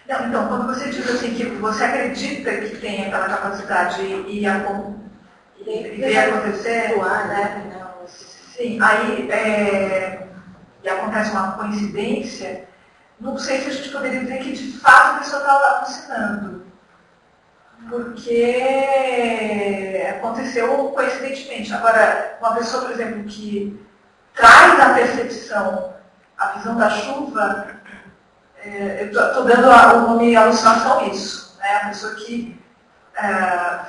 [SPEAKER 1] Não, então, quando você diz assim que você acredita que tem aquela capacidade e ver acontecer, né? Sim, aí e acontece uma coincidência, não sei se a gente poderia dizer que de fato a pessoa está alucinando. Porque aconteceu coincidentemente. Agora, uma pessoa, por exemplo, que traz a percepção, a visão da chuva, eu estou dando o nome alucinação isso. Né? A pessoa que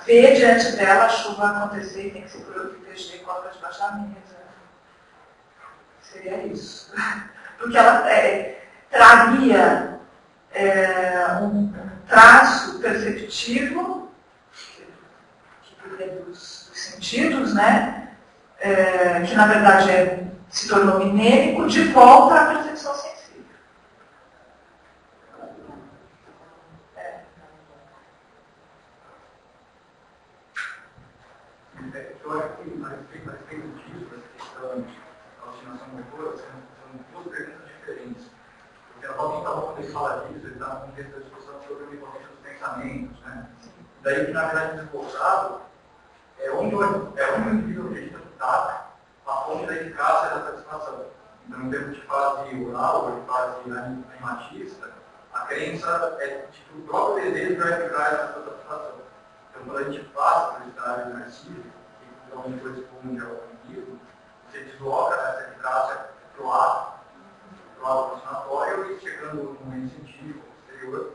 [SPEAKER 1] vê diante dela a chuva acontecer e tem que se proteger, coloca debaixo da mesa. Seria isso. Porque ela traria um traço perceptivo, que é dos sentidos, né? Que na verdade se tornou minêmico, de volta à percepção sensível.
[SPEAKER 4] Eu acho que mais tem motivo essa questão da alucinação motora, são duas perguntas diferentes. diferentes. Porque a Paulo está quando ele fala disso, ele está no contexto da discussão sobre o envolvimento dos pensamentos, né? Daí que, na verdade, o esboçado é onde o indivíduo está a fonte da eficácia da satisfação. Então, em termos de fase oral ou de fase animatista, a crença é de que o próprio desejo vai ficar essa satisfação. Então, quando a gente passa para o estágio narcísico, que normalmente corresponde ao indivíduo, você desloca essa eficácia para o lado aproximatório e chegando no momento científico, posterior,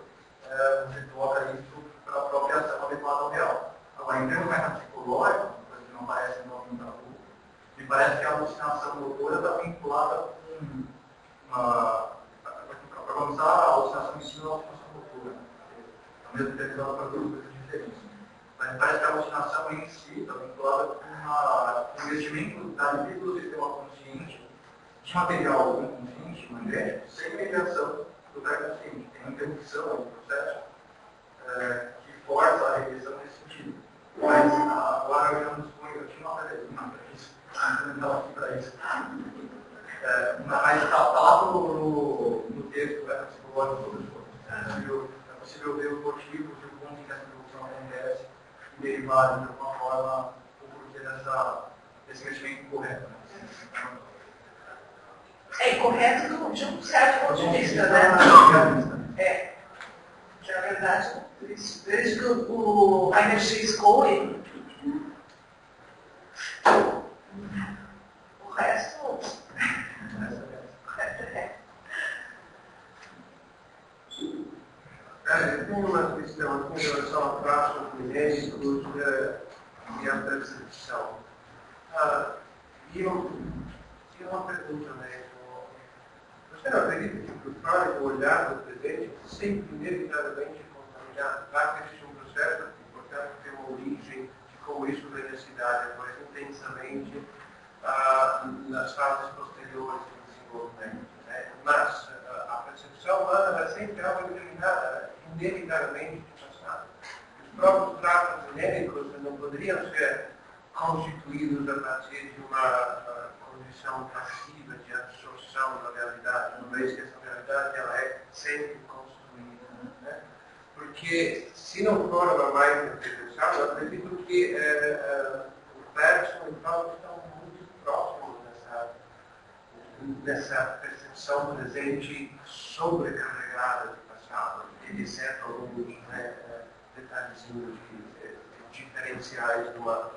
[SPEAKER 4] você desloca isso para a própria ação adequada ao real. Agora, em termos mais psicológicos, coisa que não parece no tabu, me parece que a alucinação motora está vinculada com para começar, a alucinação em si não é a alucinação motora, ao mesmo tempo ela para duas coisas diferentes. Mas me parece que a alucinação em si está vinculada com um investimento da libido do sistema consciente de material inconsciente, magnético, sem mediação do pré-consciente. Tem uma interrupção aí do processo que força a regressão nesse sentido. Mas agora eu já não disponho, eu tinha uma pedazinha para isso, não estava aqui para isso. Mas está lá no texto psicológico sobre isso. É possível ver os motivos e o ponto em que essa interrupção acontece e derivar de alguma forma o porquê desse investimento incorreto.
[SPEAKER 1] É incorreto de um certo ponto de vista, né? É. Que na verdade, desde que a energia escoe, o resto
[SPEAKER 5] Tem uma questão aqui em relação a traços genéricos e a percepção. E uma pergunta mesmo. Você não acredita que o próprio olhar do presente sempre inevitavelmente contaminado? Claro que existe um processo que, portanto, tem uma origem de como isso ganha a cidade, mas intensamente nas fases posteriores do desenvolvimento. Né? Mas a percepção humana é sempre algo inevitavelmente de passado. Os próprios traços genéricos não poderiam ser constituídos a partir de uma condição passiva de absorção da realidade, uma vez que essa realidade ela é sempre construída. Né? Porque, se não for uma má interpretação, eu acredito que o verso e o Paulo estão muito próximos nessa percepção presente sobrecarregada de passado, exceto alguns detalhezinhos diferenciais de uma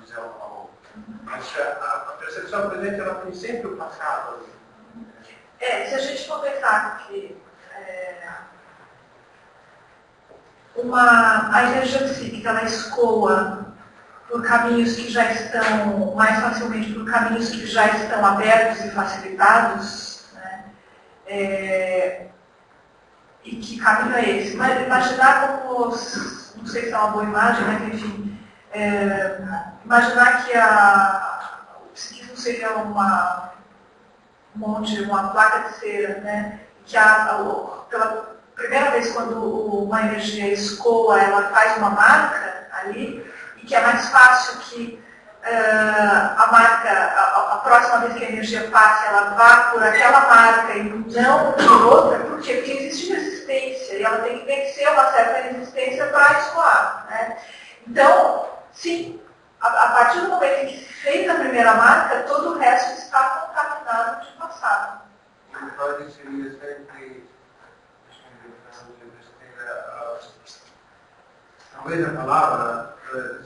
[SPEAKER 5] visão a outra. Mas a percepção presente ela tem sempre o passado ali.
[SPEAKER 1] Se a gente for pensar que a energia psíquica ela escoa por caminhos que já estão, mais facilmente por caminhos que já estão abertos e facilitados, né? E que caminho é esse? Imaginar como, não sei se é uma boa imagem, mas enfim, imaginar que o psiquismo seria uma placa de cera, né? Que pela primeira vez quando uma energia escoa, ela faz uma marca ali, e que é mais fácil que a marca, a próxima vez que a energia passe, ela vá por aquela marca e não por outra, porque existe resistência e ela tem que vencer uma certa resistência para escoar. Né? Então, sim, a partir do momento em que se fez a primeira marca, todo o resto está contaminado de passado.
[SPEAKER 5] Então, seria sempre, talvez a palavra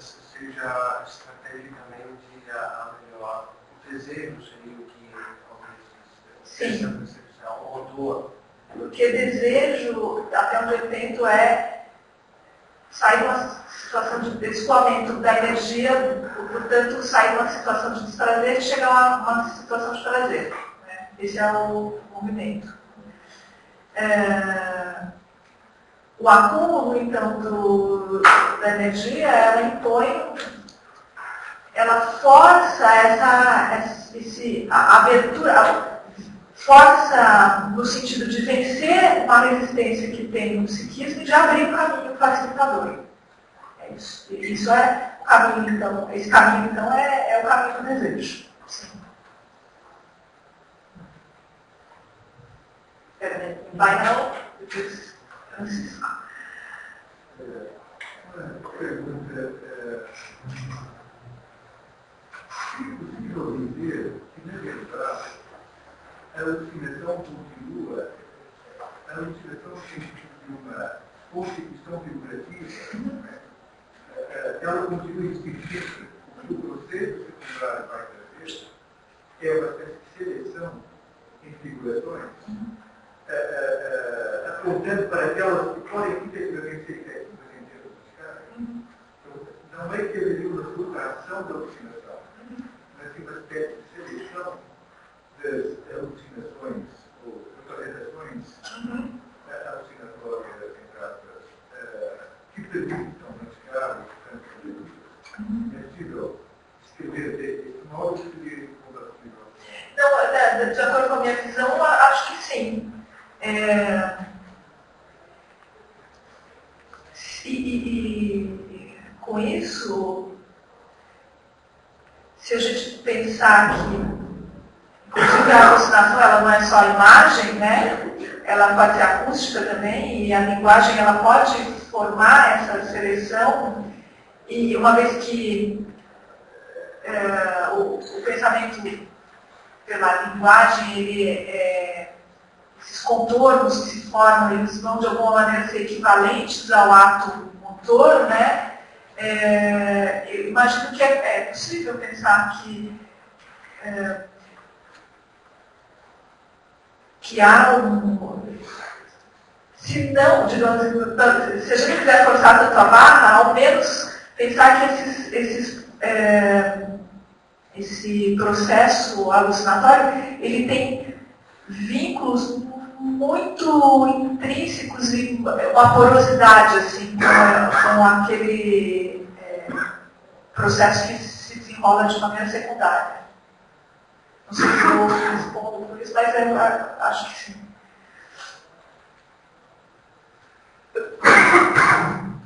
[SPEAKER 5] seja estrategicamente a melhor. O desejo seria o que talvez essa percepção, ou dor.
[SPEAKER 1] Porque desejo, até onde eu tento, é sair de uma situação de escoamento da energia, portanto, sair de uma situação de desprazer e chegar a uma situação de prazer. Né? Esse é o movimento. O acúmulo, então, da energia, ela impõe, ela força a abertura, força no sentido de vencer uma resistência que tem no psiquismo e de abrir um caminho facilitador. É isso. Isso é o caminho, então, esse caminho, então, é o caminho do desejo. Sim. Vai não, depois Francisco.
[SPEAKER 4] Uma pergunta. Se possível dizer que, na verdade, a alucinação continua, a alucinação tem uma constituição figurativa, ela continua a existir no processo secundário para a vez, que é uma espécie de seleção em figurações, apontando para aquelas que podem efetivamente ser efetivas em termos musicais. Não é que haveria uma superação da alucinação, mas sim uma espécie de seleção das alucinações ou representações alucinatórias, entre aspas, que permitam mascarar os campos. É possível escrever desse modo que seria possível?
[SPEAKER 1] Não, de acordo com a minha visão, acho que sim. E com isso, se a gente pensar que, inclusive, a alucinação ela não é só a imagem, né? Ela pode ser acústica também, e a linguagem ela pode formar essa seleção, e uma vez que o pensamento pela linguagem, esses contornos que se formam, eles vão de alguma maneira ser equivalentes ao ato motor, né? Eu imagino que é possível pensar que há se não, digamos, se a gente quiser forçar tanto a barra, ao menos pensar que esse processo alucinatório, ele tem vínculos muito intrínsecos e uma porosidade, assim, com aquele processo que se desenrola de maneira secundária. Não sei se eu respondo por isso, mas eu acho que sim.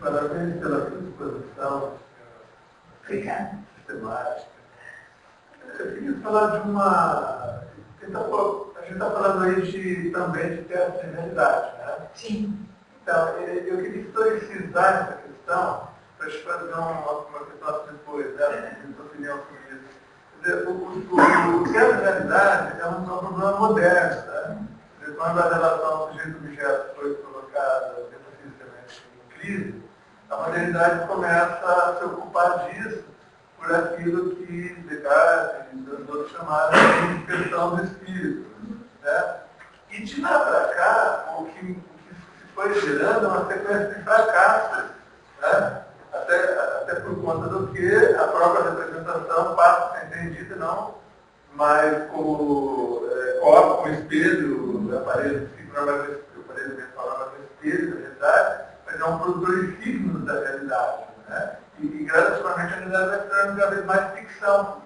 [SPEAKER 5] Parabéns pela sua exposição.
[SPEAKER 1] Obrigada.
[SPEAKER 5] Sistemática. Eu queria falar de uma... A gente está falando aí também de teatro de realidade, né?
[SPEAKER 1] Sim.
[SPEAKER 5] Então, eu queria historicizar essa questão para te fazer uma questão depois, né? A sua opinião sobre isso. O teatro de realidade é um problema moderno, né? Quando a relação sujeito-objeto foi colocada metafisicamente em crise, a modernidade começa a se ocupar disso por aquilo que Descartes e os outros chamaram de questão do espírito. Né? E de lá para cá, o que se foi gerando é uma sequência de fracassos, né? Até por conta do que a própria representação passa a ser entendida não mais como copo, como espelho, aparelho mental, espelho da realidade, mas é um produtor signo da realidade. Né? E gradativamente a realidade vai se tornando cada vez mais ficção.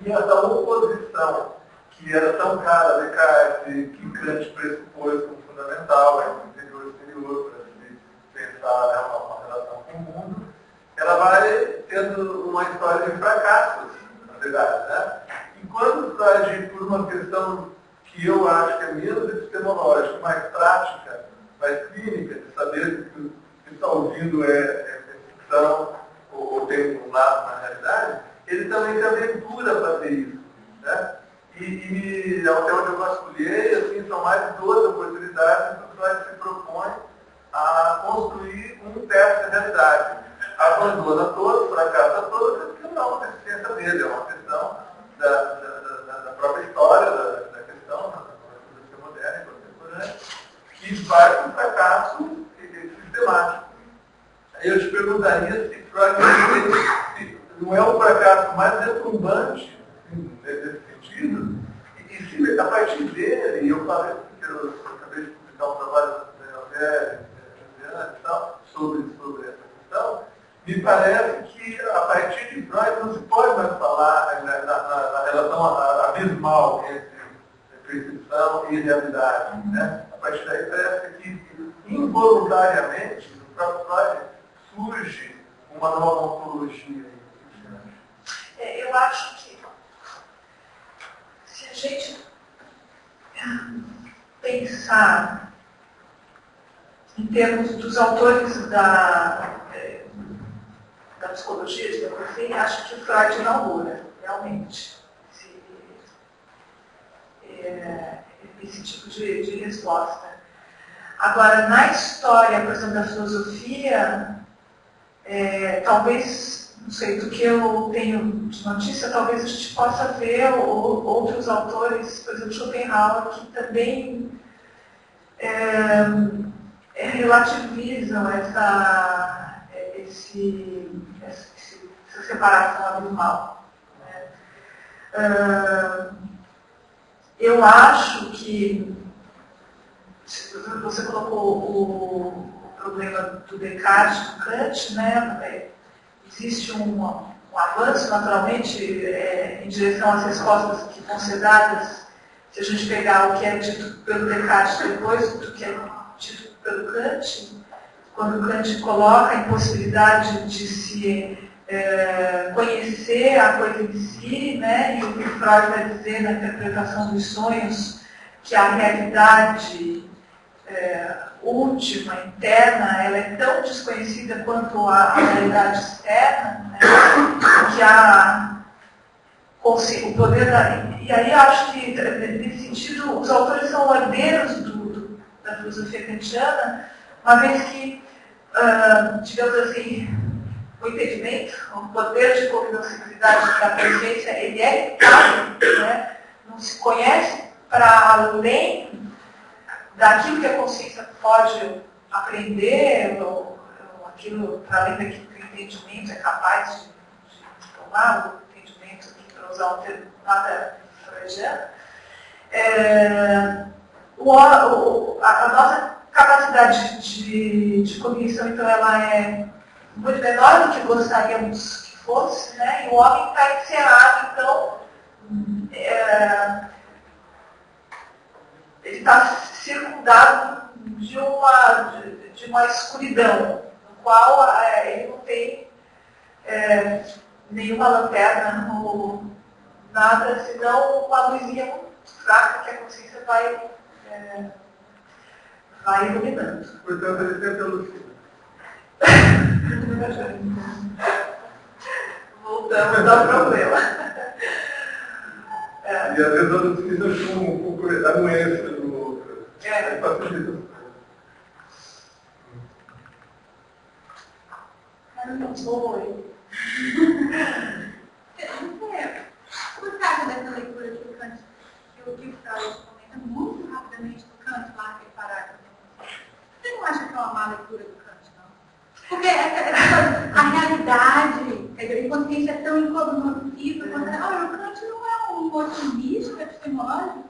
[SPEAKER 5] E essa oposição, que era tão cara a Descartes, que Kant pressupôs como fundamental, entre interior e exterior, para se pensar, né, uma relação com o mundo, ela vai tendo uma história de fracassos, na verdade. Né? E quando Freud, por uma questão que eu acho que é menos epistemológica, mais prática, mais clínica, de saber que o que está ouvindo é ficção ou tem um lado na realidade, ele também se aventura a fazer isso. Né? E até onde eu vasculhei, assim, são mais de 12 oportunidades que o Freud se propõe a construir um teste de realidade. Abandona todos, fracassa todos, porque não é uma deficiência dele, é uma questão da própria história da questão, da filosofia moderna e contemporânea, que vai para um fracasso sistemático. Aí eu te perguntaria se Freud não é o fracasso mais retumbante nesse sentido, e se a partir dele, e eu falei que eu acabei de publicar um trabalho e tal, sobre essa questão, me parece que a partir de Freud não se pode mais falar na relação abismal entre percepção e realidade. Né? A partir daí parece que involuntariamente, no próprio Freud, surge uma nova ontologia.
[SPEAKER 1] Eu acho que se a gente pensar em termos dos autores da psicologia, digamos assim, acho que Freud inaugura, realmente, esse tipo de resposta. Agora, na história, por exemplo, da filosofia, talvez, não sei, do que eu tenho de notícia, talvez a gente possa ver outros autores, por exemplo, Schopenhauer, que também relativizam essa separação abismal. Eu acho que você colocou o problema do Descartes, do Kant, né? Existe um avanço, naturalmente, em direção às respostas que vão ser dadas, se a gente pegar o que é dito pelo Descartes depois do que é dito pelo Kant, quando Kant coloca a impossibilidade de se conhecer a coisa em si, né? E o que Freud vai dizer na interpretação dos sonhos, que a realidade última, interna, ela é tão desconhecida quanto a realidade externa, né? Que o poder e aí acho que, nesse sentido, os autores são herdeiros da filosofia kantiana, uma vez que, digamos assim, o entendimento, o poder de cognoscibilidade da consciência, ele é limitado, né? Não se conhece para além daquilo que a consciência pode aprender, ou aquilo para além daquilo que o entendimento é capaz de tomar, o entendimento, aqui, para usar um termo nada freudiano, a nossa capacidade de cognição, então, ela é muito menor do que gostaríamos que fosse, né? E o homem está encerrado, então, ele está circundado de uma escuridão, no qual ele não tem nenhuma lanterna ou nada, senão uma luzinha muito fraca que a consciência vai iluminando.
[SPEAKER 5] Portanto, ele tenta lucir.
[SPEAKER 1] Voltamos ao problema.
[SPEAKER 5] E às vezes a utiliza como um pouco a doença do outro. Aí facilita.
[SPEAKER 1] Oi.
[SPEAKER 2] Por causa dessa leitura que o Kant, que o Freud comenta muito rapidamente do Kant, lá naquele parágrafo, você não acha que é uma má leitura do Kant, não? Porque a realidade, a consciência é tão incognoscível, o Kant não é um otimista epistemológico.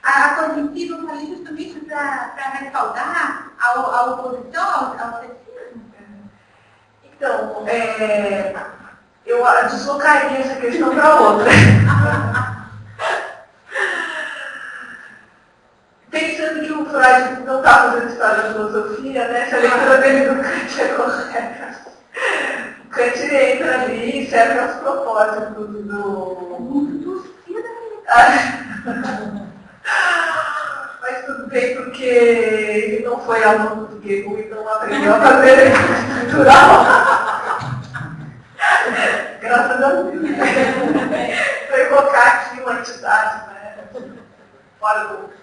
[SPEAKER 2] A cognitiva está ali justamente para respaldar a oposição ao ceticismo.
[SPEAKER 1] Então, eu deslocaria essa questão para outra. Pensando que o Freud não está fazendo história da filosofia, né? Se a leitura dele do Kant é correta, o Kant entra ali e serve aos propósitos do...
[SPEAKER 2] Muito torcida.
[SPEAKER 1] Mas tudo bem, porque ele não foi aluno do Hegel e não aprendeu a fazer leitura cultural. Graças a Deus. Para evocar aqui uma entidade, né? Fora do...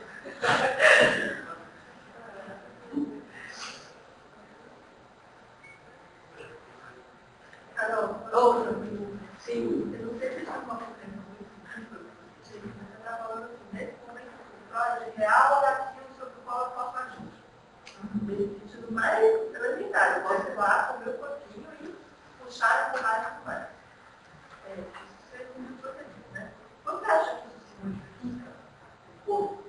[SPEAKER 1] Outra. Sim. Eu não sei se está uma você está falando nesse momento do Freud real daquilo sobre o qual eu posso agir. Isso do mais elementar. Eu posso ir lá com o meu corpinho e puxar e empurrar e mais. Isso é muito importante, né? Quando você acha que isso significa o corpo?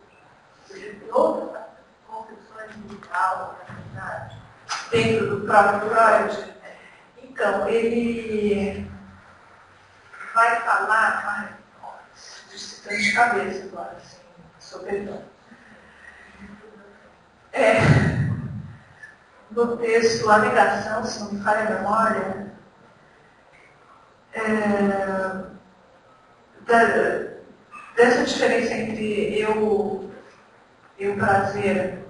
[SPEAKER 1] Tem outras concepções de alma, na verdade, dentro do próprio Freud. Então, ele vai falar, citando de cabeça agora, assim, sou perdão. No texto A Negação, se não me falha a memória, dessa diferença entre eu e o prazer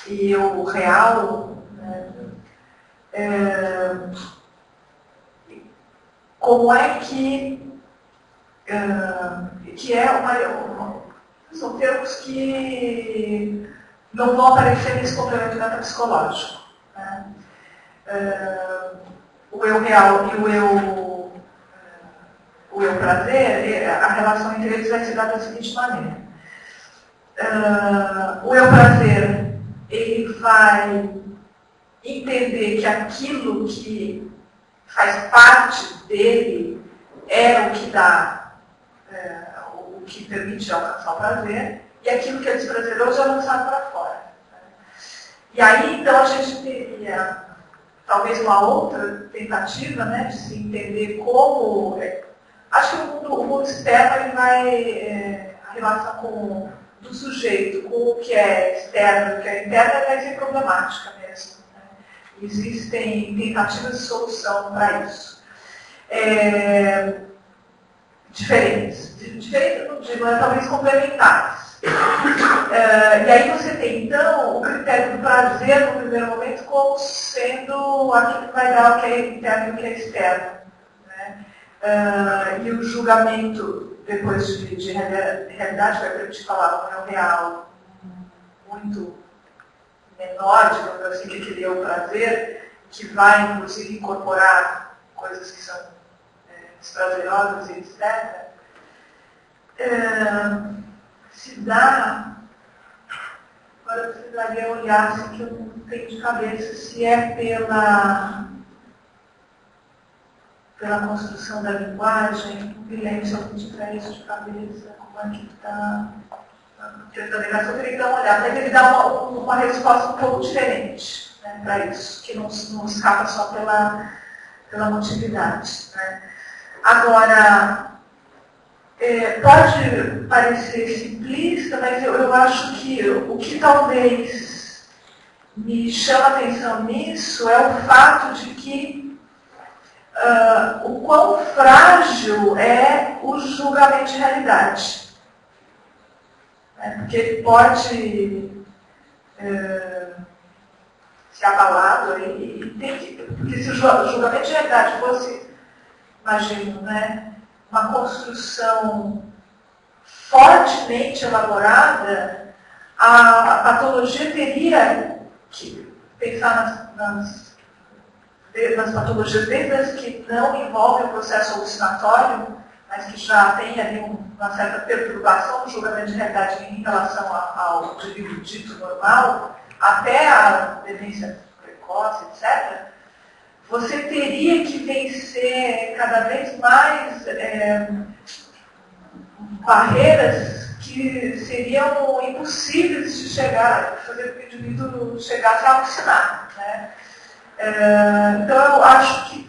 [SPEAKER 1] e o real, né? Como é que são termos que não vão aparecer nesse complemento metapsicológico, né? O eu real e o eu prazer, a relação entre eles vai se dar da seguinte maneira. O eu prazer, ele vai entender que aquilo que faz parte dele é o que dá, o que permite alcançar o prazer, e aquilo que é desprazeroso é lançado para fora. E aí, então, a gente teria talvez uma outra tentativa, né, de se entender como... Acho que o mundo externo ele vai... a relação do sujeito com o que é externo e o que é interno vai ser problemática mesmo. Né? Existem tentativas de solução para isso. Diferentes. Diferentes, não digo, mas talvez complementares. E aí você tem, então, o critério do prazer no primeiro momento como sendo aquilo que vai dar o que é interno e o que é externo. Né? E o julgamento, depois de realidade, vai permitir falar um eu real muito menor, digamos assim, que queria o prazer, que vai, inclusive, incorporar coisas que são desprazerosas e etc. Se dá, agora eu precisaria olhar assim, que eu não tenho de cabeça, se é pela construção da linguagem, o Guilherme só me tiver isso de cabeça, como é que está tentando ligar, só teria que dar uma olhada, mas ele dá uma resposta um pouco diferente, né, para isso, que não escapa só pela motividade. Né. Agora, pode parecer simplista, mas eu acho que o que talvez me chama a atenção nisso é o fato de que o quão frágil é o julgamento de realidade. Porque ele pode ser abalado aí, e tem que, porque se o julgamento de realidade fosse, imagino, né, uma construção fortemente elaborada, a patologia teria que pensar nas patologias, desde as que não envolvem o processo alucinatório, mas que já tem ali uma certa perturbação do julgamento de realidade em relação ao indivíduo dito normal, até a demência precoce, etc., você teria que vencer cada vez mais barreiras que seriam impossíveis de fazer com que o indivíduo chegasse a alucinar. Né? Então eu acho que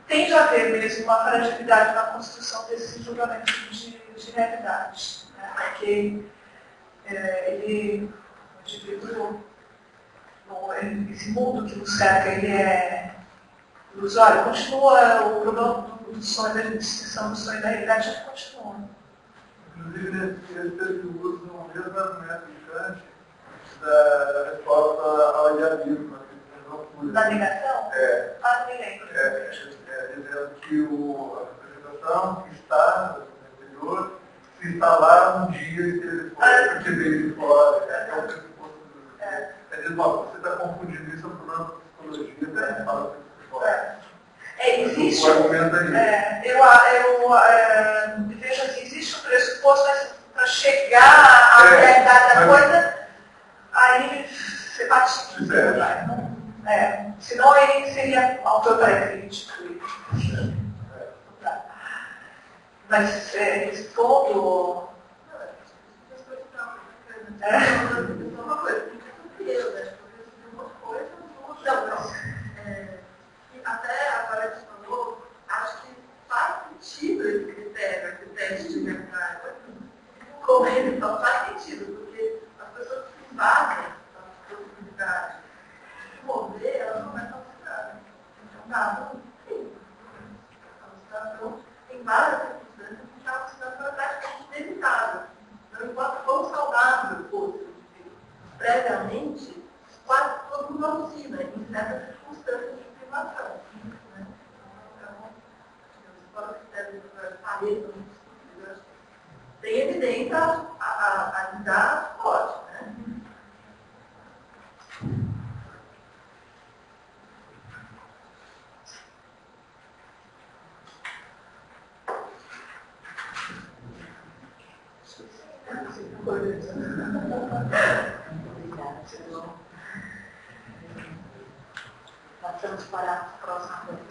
[SPEAKER 1] tem a ver mesmo uma fragilidade na construção desse julgamento de realidade. Né? Porque o indivíduo, esse mundo que nos cerca, ele é ilusório, continua o problema do sonho, da distinção do sonho e da realidade continua.
[SPEAKER 5] Inclusive, eles usam o mesmo argumento de Kant da resposta ao idealismo.
[SPEAKER 1] Da negação? Não me lembro.
[SPEAKER 5] Dizendo que a representação que está no interior se instalar um dia e que veio de fora. É um pressuposto do... você está confundindo isso com a psicologia, né? Fala de fora.
[SPEAKER 1] Existe.
[SPEAKER 5] O argumento é
[SPEAKER 1] eu vejo assim, existe um pressuposto, mas para chegar à realidade da coisa, aí você patina. Senão ele seria autor pré-crítico. Mas respondo.
[SPEAKER 3] Uma coisa, eu, né? Uma coisa, até agora a gente falou, acho que faz sentido esse critério, esse teste de mercado. Como ele só faz sentido, porque as pessoas que invadem a possibilidade de mover, elas começam a ficar. Então, nada, sim. A alucinação tem várias circunstâncias que a alucinação é praticamente inevitável. Não importa quão saudável for.
[SPEAKER 1] previamente, quase todo mundo alucina em certas circunstâncias de privação. Né? Então, as escolas que devem parecer muito estúpidas, tem evidência a dar forte. Né?
[SPEAKER 3] Passamos para a próxima